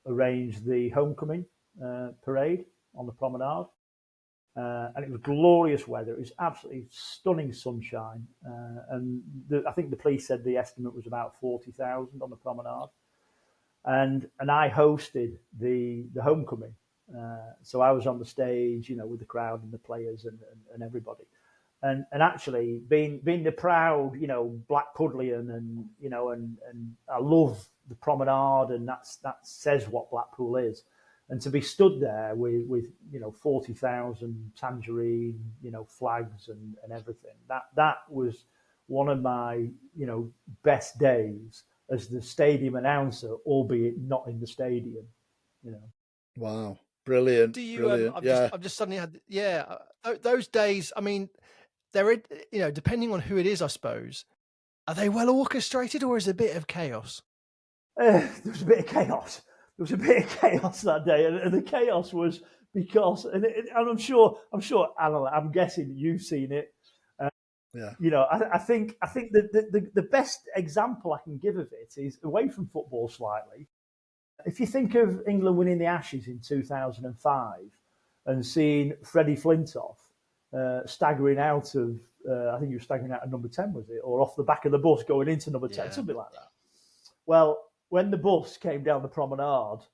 arranged the homecoming parade on the promenade, and it was glorious weather. It was absolutely stunning sunshine, and I think the police said the estimate was about 40,000 on the promenade, and I hosted the homecoming. So I was on the stage, with the crowd and the players and everybody. And actually being the proud, Blackpudlian and I love the promenade, and that says what Blackpool is. And to be stood there with 40,000 tangerine, flags and everything, that was one of my, best days as the stadium announcer, albeit not in the stadium, Wow. Brilliant. Brilliant. I've just suddenly had, those days, I mean, they're, depending on who it is, I suppose, are they well orchestrated or is it a bit of chaos? There was a bit of chaos. There was a bit of chaos that day, and the chaos was because, and I'm sure, Alan, I'm guessing you've seen it. Yeah. You know, I think the best example I can give of it is away from football slightly. If you think of England winning the Ashes in 2005 and seeing Freddie Flintoff staggering out of, I think he was staggering out of number 10, was it? Or off the back of the bus going into number 10, something like that. Well, when the bus came down the promenade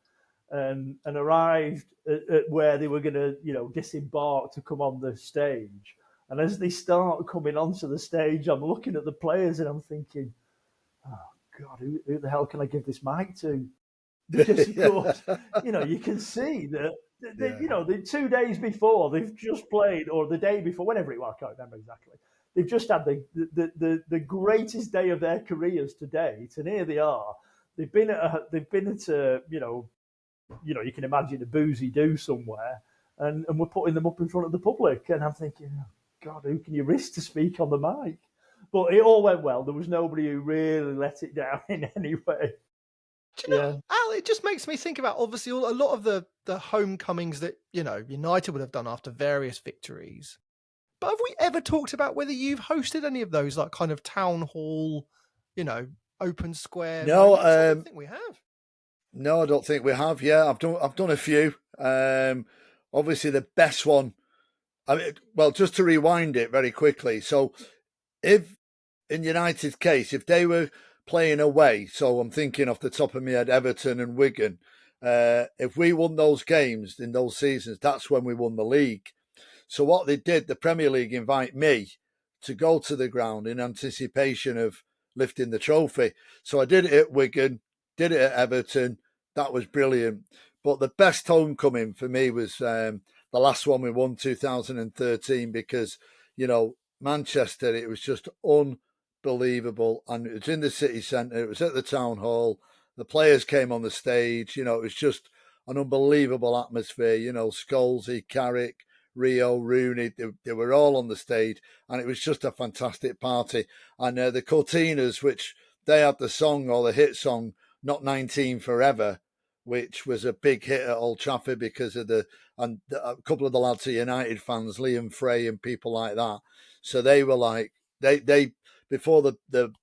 and arrived at where they were going to, you know, disembark to come on the stage, and as they start coming onto the stage, I'm looking at the players and I'm thinking, oh, God, who the hell can I give this mic to? Because, of course, you know, you can see that, you know, the 2 days before they've just played, or the day before, whenever it was, I can't remember exactly. They've just had the greatest day of their careers to date, and here they are. They've been at you know, you can imagine a boozy do somewhere, and we're putting them up in front of the public, and I'm thinking, oh, God, who can you risk to speak on the mic? But it all went well. There was nobody who really let it down in any way. Do you know, Al, it just makes me think about, obviously, a lot of the homecomings that, you know, United would have done after various victories. But have we ever talked about whether you've hosted any of those, like kind of town hall, you know, open square? No, I don't think we have. No, I don't think we have. Yeah, I've done a few. Obviously, the best one. I mean, well, just to rewind it very quickly. So, if in United's case, if they were playing away, so I'm thinking off the top of my head, Everton and Wigan. If we won those games in those seasons, that's when we won the league. So what they did, the Premier League invite me to go to the ground in anticipation of lifting the trophy. So I did it at Wigan, did it at Everton. That was brilliant. But the best homecoming for me was the last one we won, 2013, because, you know, Manchester, it was just unbelievable. And it was in the city centre. It was at the town hall. The players came on the stage. You know, it was just an unbelievable atmosphere. You know, Scholesy, Carrick, Rio, Rooney, they were all on the stage, and it was just a fantastic party. And the Cortinas, which they had the song, or the hit song, Not 19 Forever, which was a big hit at Old Trafford because of a couple of the lads are United fans, Liam Frey and people like that. So they were like, they before the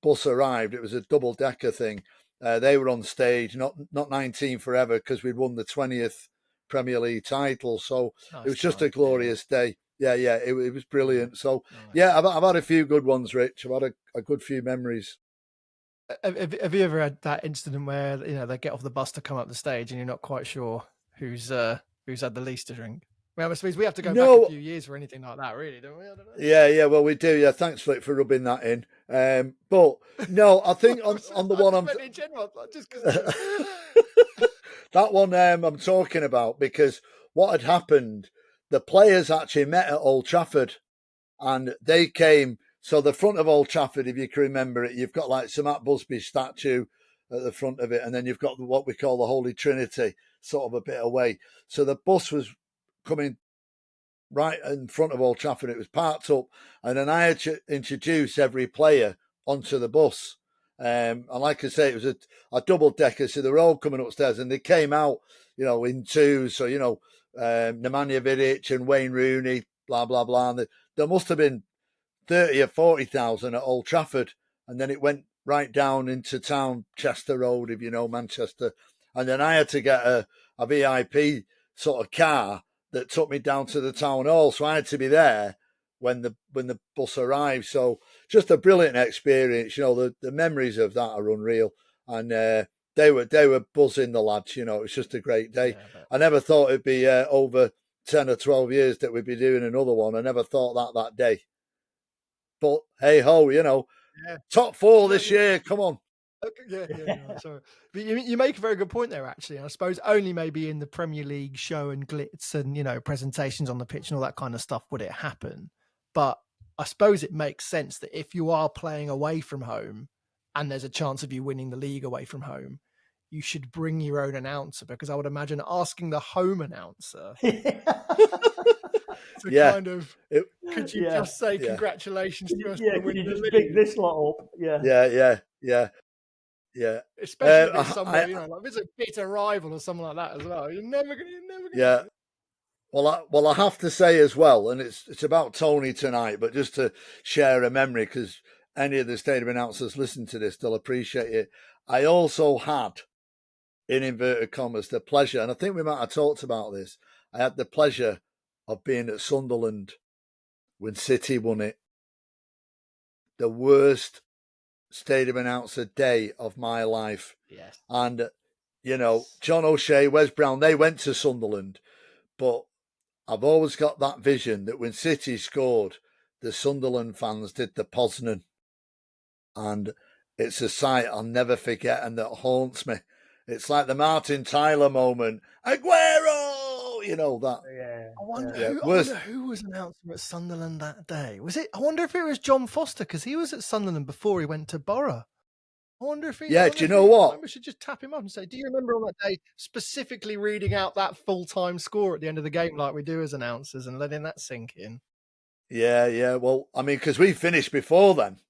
bus arrived, it was a double-decker thing. They were on stage, not 19 Forever, because we'd won the 20th Premier League title. So it was just a glorious day. Yeah, it was brilliant. So, yeah, I've had a few good ones, Rich. I've had a good few memories. Have you ever had that incident where, you know, they get off the bus to come up the stage and you're not quite sure who's had the least to drink? Well, I suppose we have to go back a few years for anything like that, really, don't we? I don't know. Yeah, well, we do. Yeah, thanks, Flick, for rubbing that in. But no, I think on the one I'm in general, just that one I'm talking about, because what had happened, the players actually met at Old Trafford, and they came. So the front of Old Trafford, if you can remember it, you've got like Sir Matt Busby's statue at the front of it, and then you've got what we call the Holy Trinity, sort of a bit away. So the bus was coming right in front of Old Trafford. It was parked up, and then I had to introduce every player onto the bus. And like I say, it was a double decker, so they were all coming upstairs, and they came out, you know, in twos. So, you know, Nemanja Vidic and Wayne Rooney, blah blah blah. And there must have been 30 or 40,000 at Old Trafford, and then it went right down into town, Chester Road, if you know Manchester. And then I had to get a VIP sort of car that took me down to the town hall, so I had to be there when the bus arrived. So just a brilliant experience. You know, the memories of that are unreal, and they were buzzing, the lads. You know, it was just a great day. Yeah, I never thought it'd be over 10 or 12 years that we'd be doing another one. I never thought that day. But hey ho, you know, top four this year. Come on. Yeah. Sorry, but you make a very good point there, actually. I suppose only maybe in the Premier League show and glitz and, you know, presentations on the pitch and all that kind of stuff would it happen. But I suppose it makes sense that if you are playing away from home and there's a chance of you winning the league away from home, you should bring your own announcer, because I would imagine asking the home announcer to kind of, could you just say congratulations to us? Yeah, can you just pick this lot up? Yeah. Especially if it's somebody, you know, like if it's a bitter rival or something like that as well. You're never gonna. Well, I have to say as well, and it's about Tony tonight, but just to share a memory, because any of the stadium announcers listen to this, they'll appreciate it. I also had, in inverted commas, the pleasure, and I think we might have talked about this, I had the pleasure of being at Sunderland when City won it. The worst stadium announcer day of my life. Yes. And, John O'Shea, Wes Brown, they went to Sunderland, but I've always got that vision that when City scored, the Sunderland fans did the Poznan. And it's a sight I'll never forget and that haunts me. It's like the Martin Tyler moment. Aguero! That. Yeah. I wonder who was announcer at Sunderland that day. I wonder if it was John Foster, because he was at Sunderland before he went to Borough. I wonder if he. Yeah, do you know what? Maybe we should just tap him up and say, "Do you remember on that day specifically reading out that full-time score at the end of the game like we do as announcers and letting that sink in?" Yeah. Well, I mean, because we finished before then.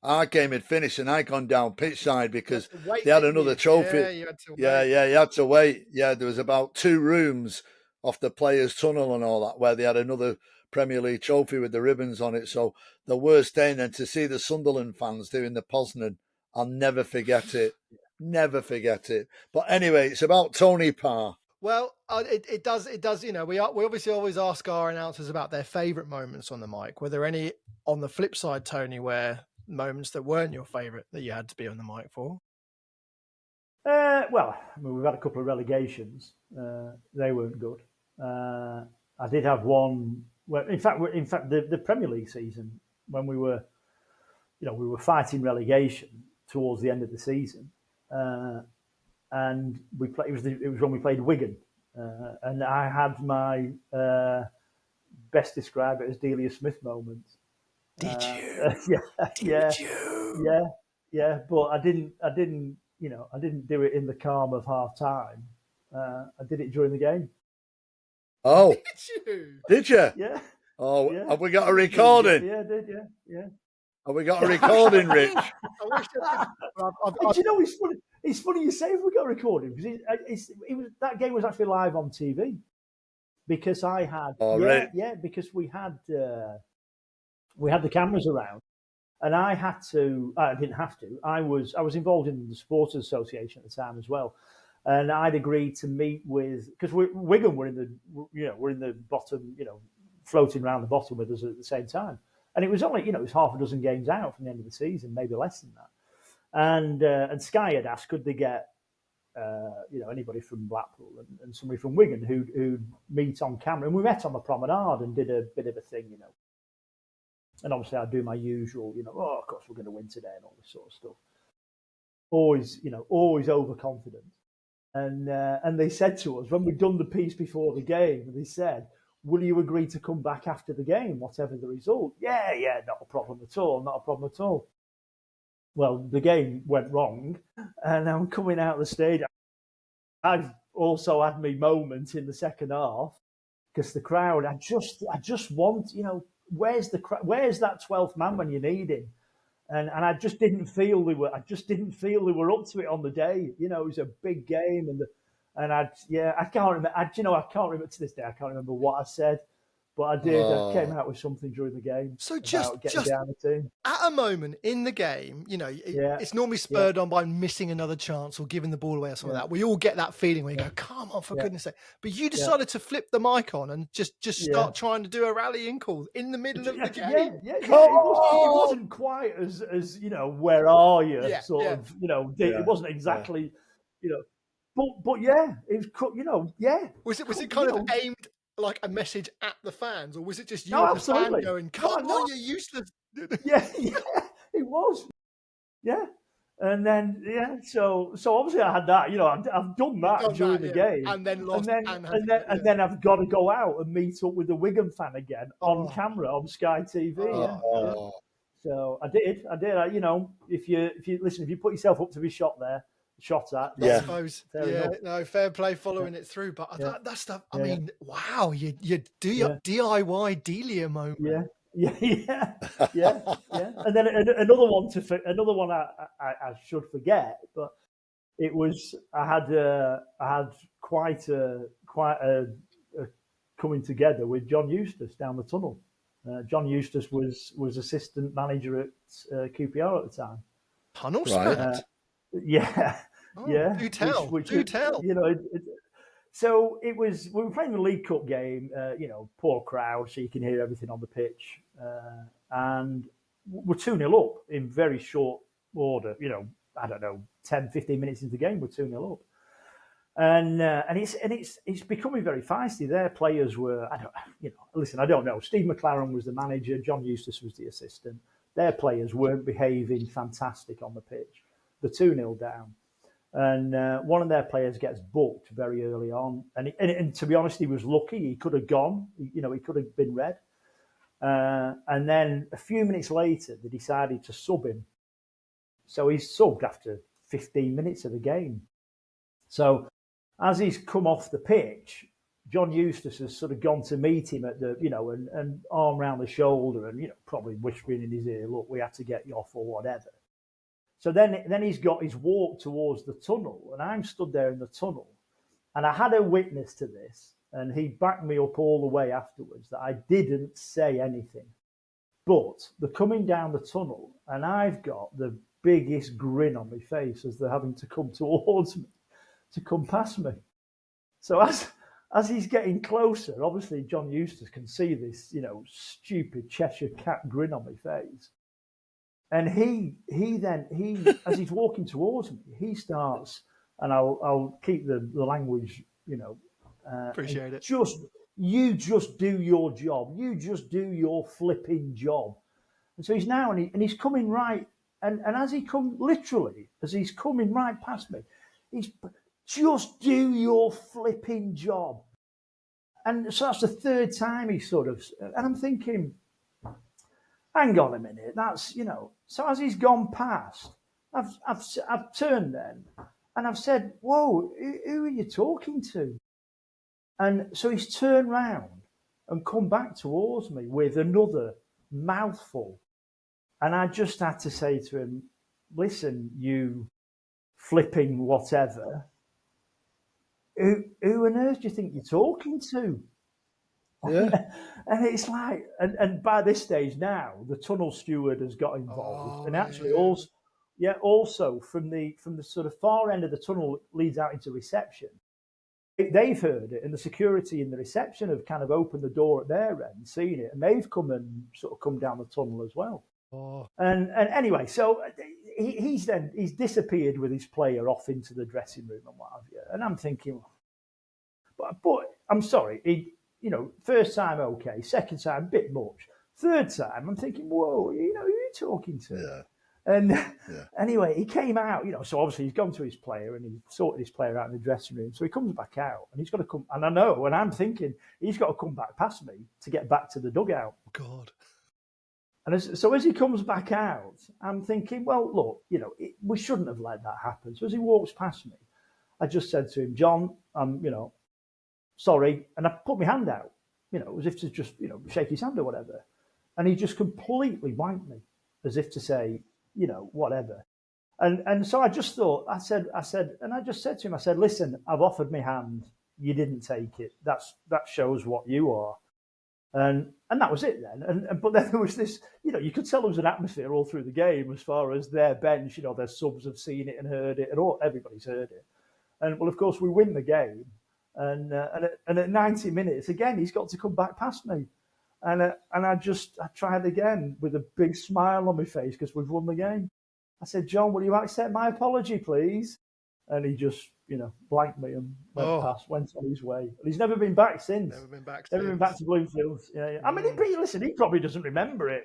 Our game had finished and I'd gone down pitch side because they had another trophy. Yeah, you had to wait. Yeah, you had to wait. Yeah, there was about 2 rooms off the players' tunnel and all that where they had another Premier League trophy with the ribbons on it. So the worst day, and then to see the Sunderland fans doing the Poznan, I'll never forget it. Never forget it. But anyway, it's about Tony Parr. Well, it does. We obviously always ask our announcers about their favourite moments on the mic. Were there any on the flip side, Tony, where moments that weren't your favourite that you had to be on the mic for? Well, I mean, we've had a couple of relegations. They weren't good. I did have one. Well, in fact, the Premier League season when we were fighting relegation towards the end of the season, and we played. It was when we played Wigan, and I had my best describe it as Delia Smith moment. Did you? Yeah. But I didn't. I didn't do it in the calm of half time. I did it during the game. Oh, did you? Yeah. Oh, yeah. Have we got a recording? Yeah, I did. Yeah. Have we got a recording, Rich? Do you know it's funny? It's funny you say if we got a recording because that game was actually live on TV because I had because we had the cameras around. And I didn't have to. I was involved in the Supporters Association at the time as well, and I'd agreed to meet with because Wigan were in the bottom, floating around the bottom with us at the same time, and it was only it was half a dozen games out from the end of the season, maybe less than that, and Sky had asked could they get anybody from Blackpool and somebody from Wigan who'd meet on camera, and we met on the promenade and did a bit of a thing, And obviously, I do my usual, of course we're going to win today and all this sort of stuff. Always overconfident. And they said to us when we'd done the piece before the game, they said, "Will you agree to come back after the game, whatever the result?" Yeah, not a problem at all. Well, the game went wrong, and I'm coming out of the stadium. I've also had my moment in the second half because the crowd. I just want, where's that 12th man when you need him? And I just didn't feel they were. I just didn't feel they were up to it on the day. It was a big game, and I can't remember. I can't remember to this day. I can't remember what I said, but I did. I came out with something during the game. So just down the team. At a moment in the game, it's normally spurred on by missing another chance or giving the ball away or something like that. We all get that feeling where you go, "Come on, for goodness sake!" But you decided to flip the mic on and just start trying to do a rallying call in the middle of the game. Yeah. It wasn't quite as where are you? It wasn't exactly, but yeah, it was, Was it kind of aimed like a message at the fans, or was it just you as a fan going, "Come on, you're useless"? Yeah, it was. Yeah, and then so obviously I had that. I've done that during the game, and then lost, and then I've got to go out and meet up with the Wigan fan again on camera on Sky TV. So I did. If you put yourself up to be shot at. I suppose. Fair play following it through. But that stuff, I mean, wow, you do your DIY Delia moment. Yeah. And then another one I should forget, but it was I had quite a coming together with John Eustace down the tunnel. John Eustace was assistant manager at QPR at the time. Tunnel spat? Yeah. Oh, yeah. Do tell. Do tell. You know, so we were playing the League Cup game, you know, poor crowd, so you can hear everything on the pitch. And we're 2-0 up in very short order, you know, I don't know, 10, 15 minutes into the game, we're 2-0 up. And it's becoming very feisty. Their players were, I don't know. Steve McLaren was the manager, John Eustace was the assistant. Their players weren't behaving fantastic on the pitch. They're 2-0 down. And one of their players gets booked very early on. And to be honest, he was lucky. He could have gone. He could have been red. And then a few minutes later, they decided to sub him. So he's subbed after 15 minutes of the game. So as he's come off the pitch, John Eustace has sort of gone to meet him at the, and arm round the shoulder and, probably whispering in his ear, look, we had to get you off or whatever. So then he's got his walk towards the tunnel, and I'm stood there in the tunnel, and I had a witness to this, and he backed me up all the way afterwards that I didn't say anything. But they're coming down the tunnel, and I've got the biggest grin on my face as they're having to come towards me, to come past me. So as he's getting closer, obviously John Eustace can see this, stupid Cheshire cat grin on my face. And he as he's walking towards me, he starts, and I'll keep the language, Appreciate it. You just do your job. You just do your flipping job. And so he's now, and he's coming right, and as he's coming right past me, he's just do your flipping job. And so that's the third time he and I'm thinking, hang on a minute, that's, so as he's gone past, I've turned then, and I've said, whoa, who are you talking to? And so he's turned round and come back towards me with another mouthful. And I just had to say to him, listen, you flipping whatever, who on earth do you think you're talking to? Yeah. And it's like, and by this stage now, the tunnel steward has got involved. And actually also from the sort of far end of the tunnel leads out into reception. They've heard it, and the security in the reception have kind of opened the door at their end, seen it, and they've come and sort of come down the tunnel as well. Oh. And anyway, so he's disappeared with his player off into the dressing room and what have you. And I'm thinking, but I'm sorry, first time okay, second time a bit much, third time I'm thinking, whoa, who are you talking to? Yeah. And anyway, he came out, so obviously he's gone to his player and he sorted his player out in the dressing room. So he comes back out and he's got to come, and I know, and I'm thinking he's got to come back past me to get back to the dugout. God. And so as he comes back out, I'm thinking, well, look, we shouldn't have let that happen. So as he walks past me, I just said to him, John, sorry. And I put my hand out, as if to just, shake his hand or whatever. And he just completely blanked me as if to say, whatever. And so I just thought, I said, and I just said to him, I said, listen, I've offered my hand. You didn't take it. That shows what you are. And that was it then. But then there was this, you could tell there was an atmosphere all through the game as far as their bench, their subs have seen it and heard it, and everybody's heard it. And well, of course, we win the game. And at 90 minutes, again, he's got to come back past me. And I tried again with a big smile on my face because we've won the game. I said, John, will you accept my apology, please? And he just, blanked me and went on his way. And he's never been back since. Never been back to Bloomfield. Yeah. I mean, he probably doesn't remember it.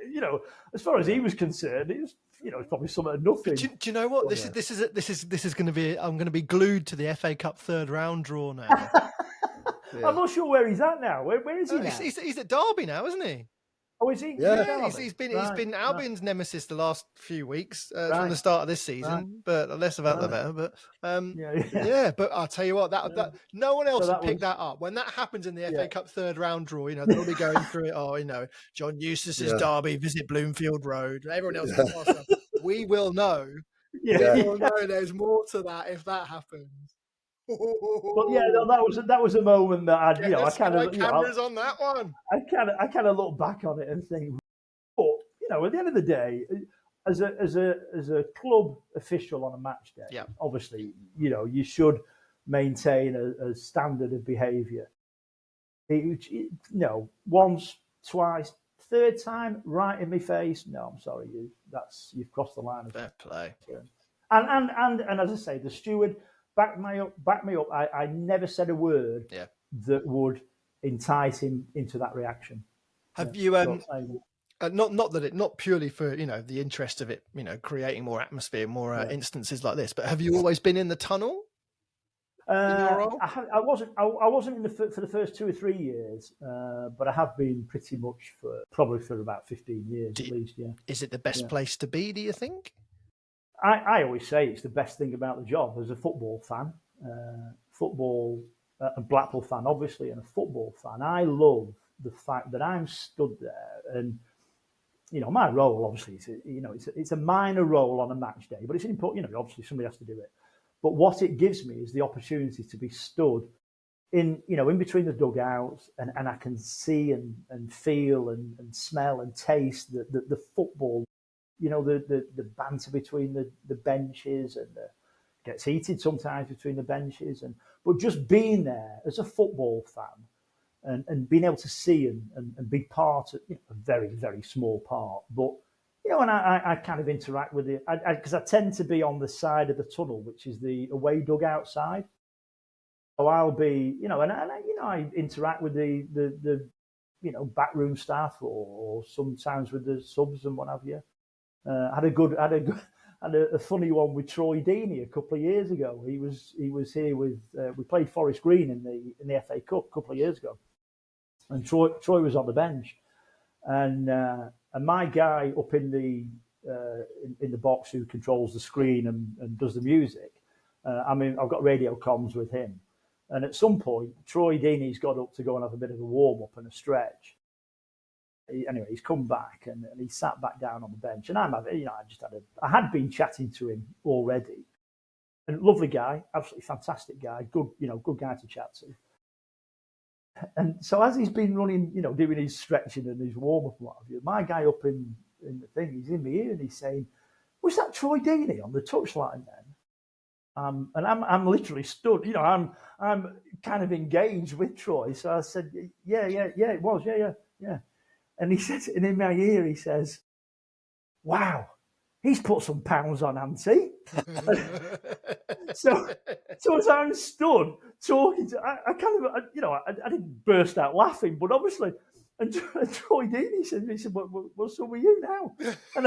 As far as he was concerned, it was, it's probably something of nothing. Do you know what? This is going to be. I'm going to be glued to the FA Cup third round draw now. Yeah. I'm not sure where he's at now. Where is he now? He's at Derby now, isn't he? Oh, is he? Yeah, he's been Albion's nemesis the last few weeks from the start of this season, but less about the better. But but I'll tell you what, that no one else would pick that up when that happens in the FA Cup third round draw. They'll be going through it. John Eustace's Derby, visit Bloomfield Road. Everyone else will pass up. We will know. We will know there's more to that if that happens. But yeah, no, that was a moment that I, I kind of, cameras on that one. I kind of look back on it and think, but at the end of the day, as a club official on a match day, obviously, you should maintain a standard of behaviour. Once, twice, third time, right in my face. No, I'm sorry, you've crossed the line. Fair play. And as I say, the steward backed me up. I never said a word that would entice him into that reaction. Have you not purely for the interest of it, creating more atmosphere, more instances like this, but have you always been in the tunnel? I wasn't in for the first 2 or 3 years, but I have been pretty much probably for about 15 years at least. Yeah. Is it the best place to be, do you think? I always say it's the best thing about the job as a football fan, a Blackpool fan, obviously, and a football fan. I love the fact that I'm stood there, and my role, obviously, it's a minor role on a match day, but it's important. Obviously, somebody has to do it. But what it gives me is the opportunity to be stood in between the dugouts, and I can see and feel and smell and taste the football. The banter between the benches, and gets heated sometimes between the benches, but just being there as a football fan and being able to see and be part of a very, very small part, but and I kind of interact with it because I tend to be on the side of the tunnel, which is the away dugout side. So I'll be I interact with the backroom staff or sometimes with the subs and what have you. I had a funny one with Troy Deeney a couple of years ago. He was here with we played Forest Green in the FA Cup a couple of years ago, and Troy was on the bench, and my guy up in the box who controls the screen and does the music. I've got radio comms with him, and at some point Troy Deeney's got up to go and have a bit of a warm up and a stretch. Anyway, he's come back and he sat back down on the bench, and I had been chatting to him already, and lovely guy, absolutely fantastic guy, good guy to chat to. And so as he's been running, doing his stretching and his warm up and what have you, my guy up in the thing, he's in my ear and he's saying, "Was that Troy Deeney on the touchline then?" And I'm literally stood, I'm kind of engaged with Troy, so I said, "Yeah, it was, yeah." And he says, and in my ear, he says, "Wow, he's put some pounds on, hasn't he?" so as I'm stood talking to, I kind of, I didn't burst out laughing, but obviously, and Troy Deeney said, "What's up with you now?" And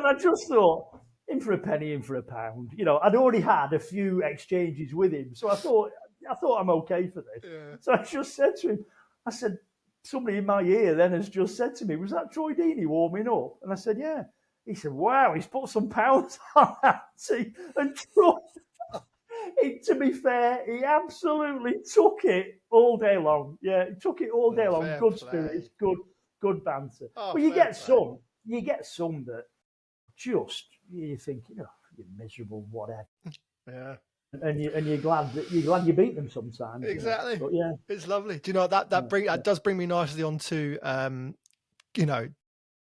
I just thought, in for a penny, in for a pound. I'd already had a few exchanges with him, so I thought I'm okay for this. Yeah. So I just said to him, I said, somebody in my ear then has just said to me, "Was that Troy Deeney warming up?" And I said, "Yeah." He said, "Wow, he's put some pounds on that." And Troy, to be fair, he absolutely took it all day long. Yeah, he took it all day long. Good spirits, good banter. But you get some that just you think, you're miserable, whatever. Yeah. And you're glad you beat them sometimes. Exactly. But yeah, it's lovely. Do you know that does bring me nicely on to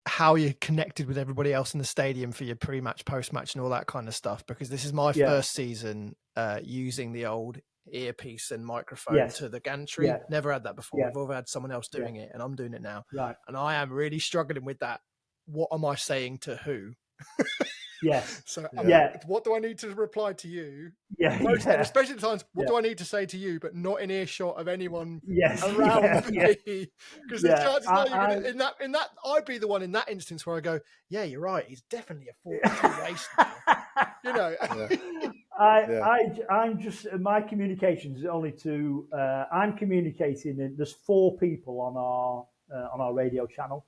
how you're connected with everybody else in the stadium for your pre-match, post-match, and all that kind of stuff. Because this is my first season using the old earpiece and microphone to the gantry. Yeah. Never had that before. I've always had someone else doing it, and I'm doing it now. Right. And I am really struggling with that. What am I saying to who? Yes. So what do I need to reply to you? Yeah. And especially at times, what do I need to say to you, but not in earshot of anyone around me? Because the chances are you're gonna, in that I'd be the one in that instance where I go, "Yeah, you're right. He's definitely a 42 race." I'm just my communications is only to I'm communicating. There's 4 people on our radio channel.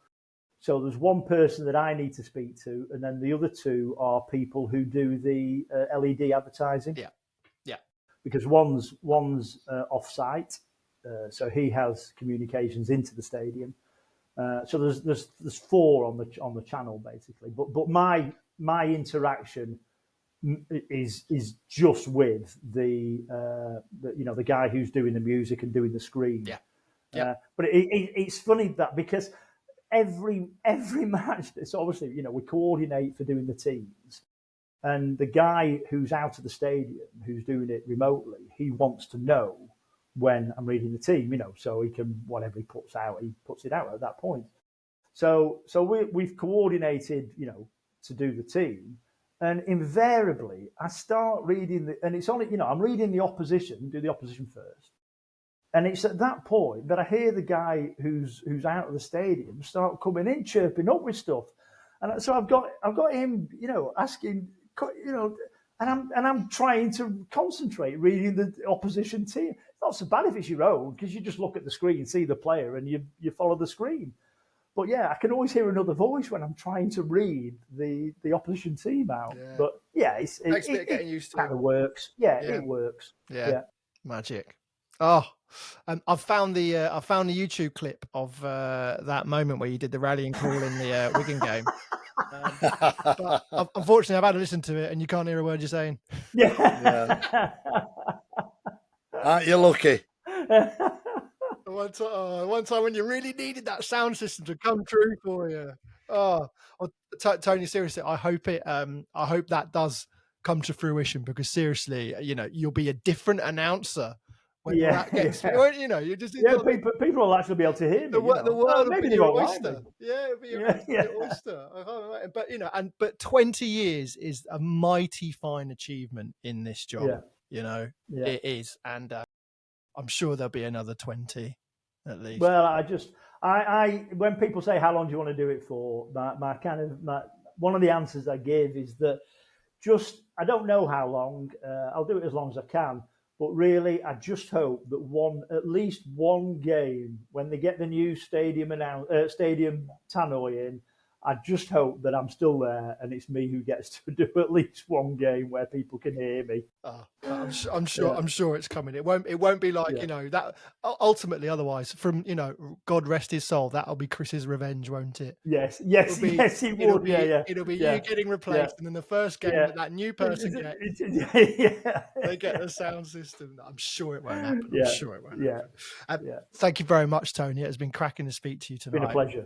So there's one person that I need to speak to, and then the other 2 are people who do the LED advertising. Yeah. Because one's off-site, so he has communications into the stadium. So there's 4 on the channel basically. But my interaction is just with the the guy who's doing the music and doing the screen. But it's funny that because every match, it's obviously we coordinate for doing the teams, and the guy who's out of the stadium who's doing it remotely, he wants to know when I'm reading the team, so he can, whatever he puts out, he puts it out at that point. So we've coordinated, to do the team. And invariably, I start reading and it's only, I'm reading the opposition, do the opposition first. And it's at that point that I hear the guy who's out of the stadium start coming in, chirping up with stuff. And so I've got him, asking, and I'm trying to concentrate reading the opposition team. It's not so bad if it's your own, because you just look at the screen, see the player, and you follow the screen. But yeah, I can always hear another voice when I'm trying to read the opposition team out. Yeah. But yeah, it getting used to kind of works. Yeah, it works. Yeah. Magic. Oh, I've found the YouTube clip of that moment where you did the rallying call in the Wigan game. But unfortunately, I've had to listen to it, and you can't hear a word you're saying. Yeah. Aren't you lucky? One time when you really needed that sound system to come true for you. Oh, Tony, seriously, I hope that does come to fruition, because seriously, you'll be a different announcer when that gets. You just people will actually be able to hear me. The world will be your oyster. Like Yeah, it'll be your oyster. But 20 years is a mighty fine achievement in this job. It is, and I'm sure there'll be another 20 at least. Well, I when people say how long do you want to do it for, one of the answers I give is that I don't know how long. I'll do it as long as I can. But really, I just hope that at least one game, when they get the new stadium tannoy in, I just hope that I'm still there and it's me who gets to do at least one game where people can hear me. I'm sure it's coming. It won't be like that. Ultimately, otherwise, from God rest his soul, that'll be Chris's revenge, won't it? Yes, it will. It'll be you getting replaced, and then the first game that new person gets, they get the sound system. I'm sure it won't happen. I'm sure it won't happen. Thank you very much, Tony. It's been cracking to speak to you tonight. It's been a pleasure.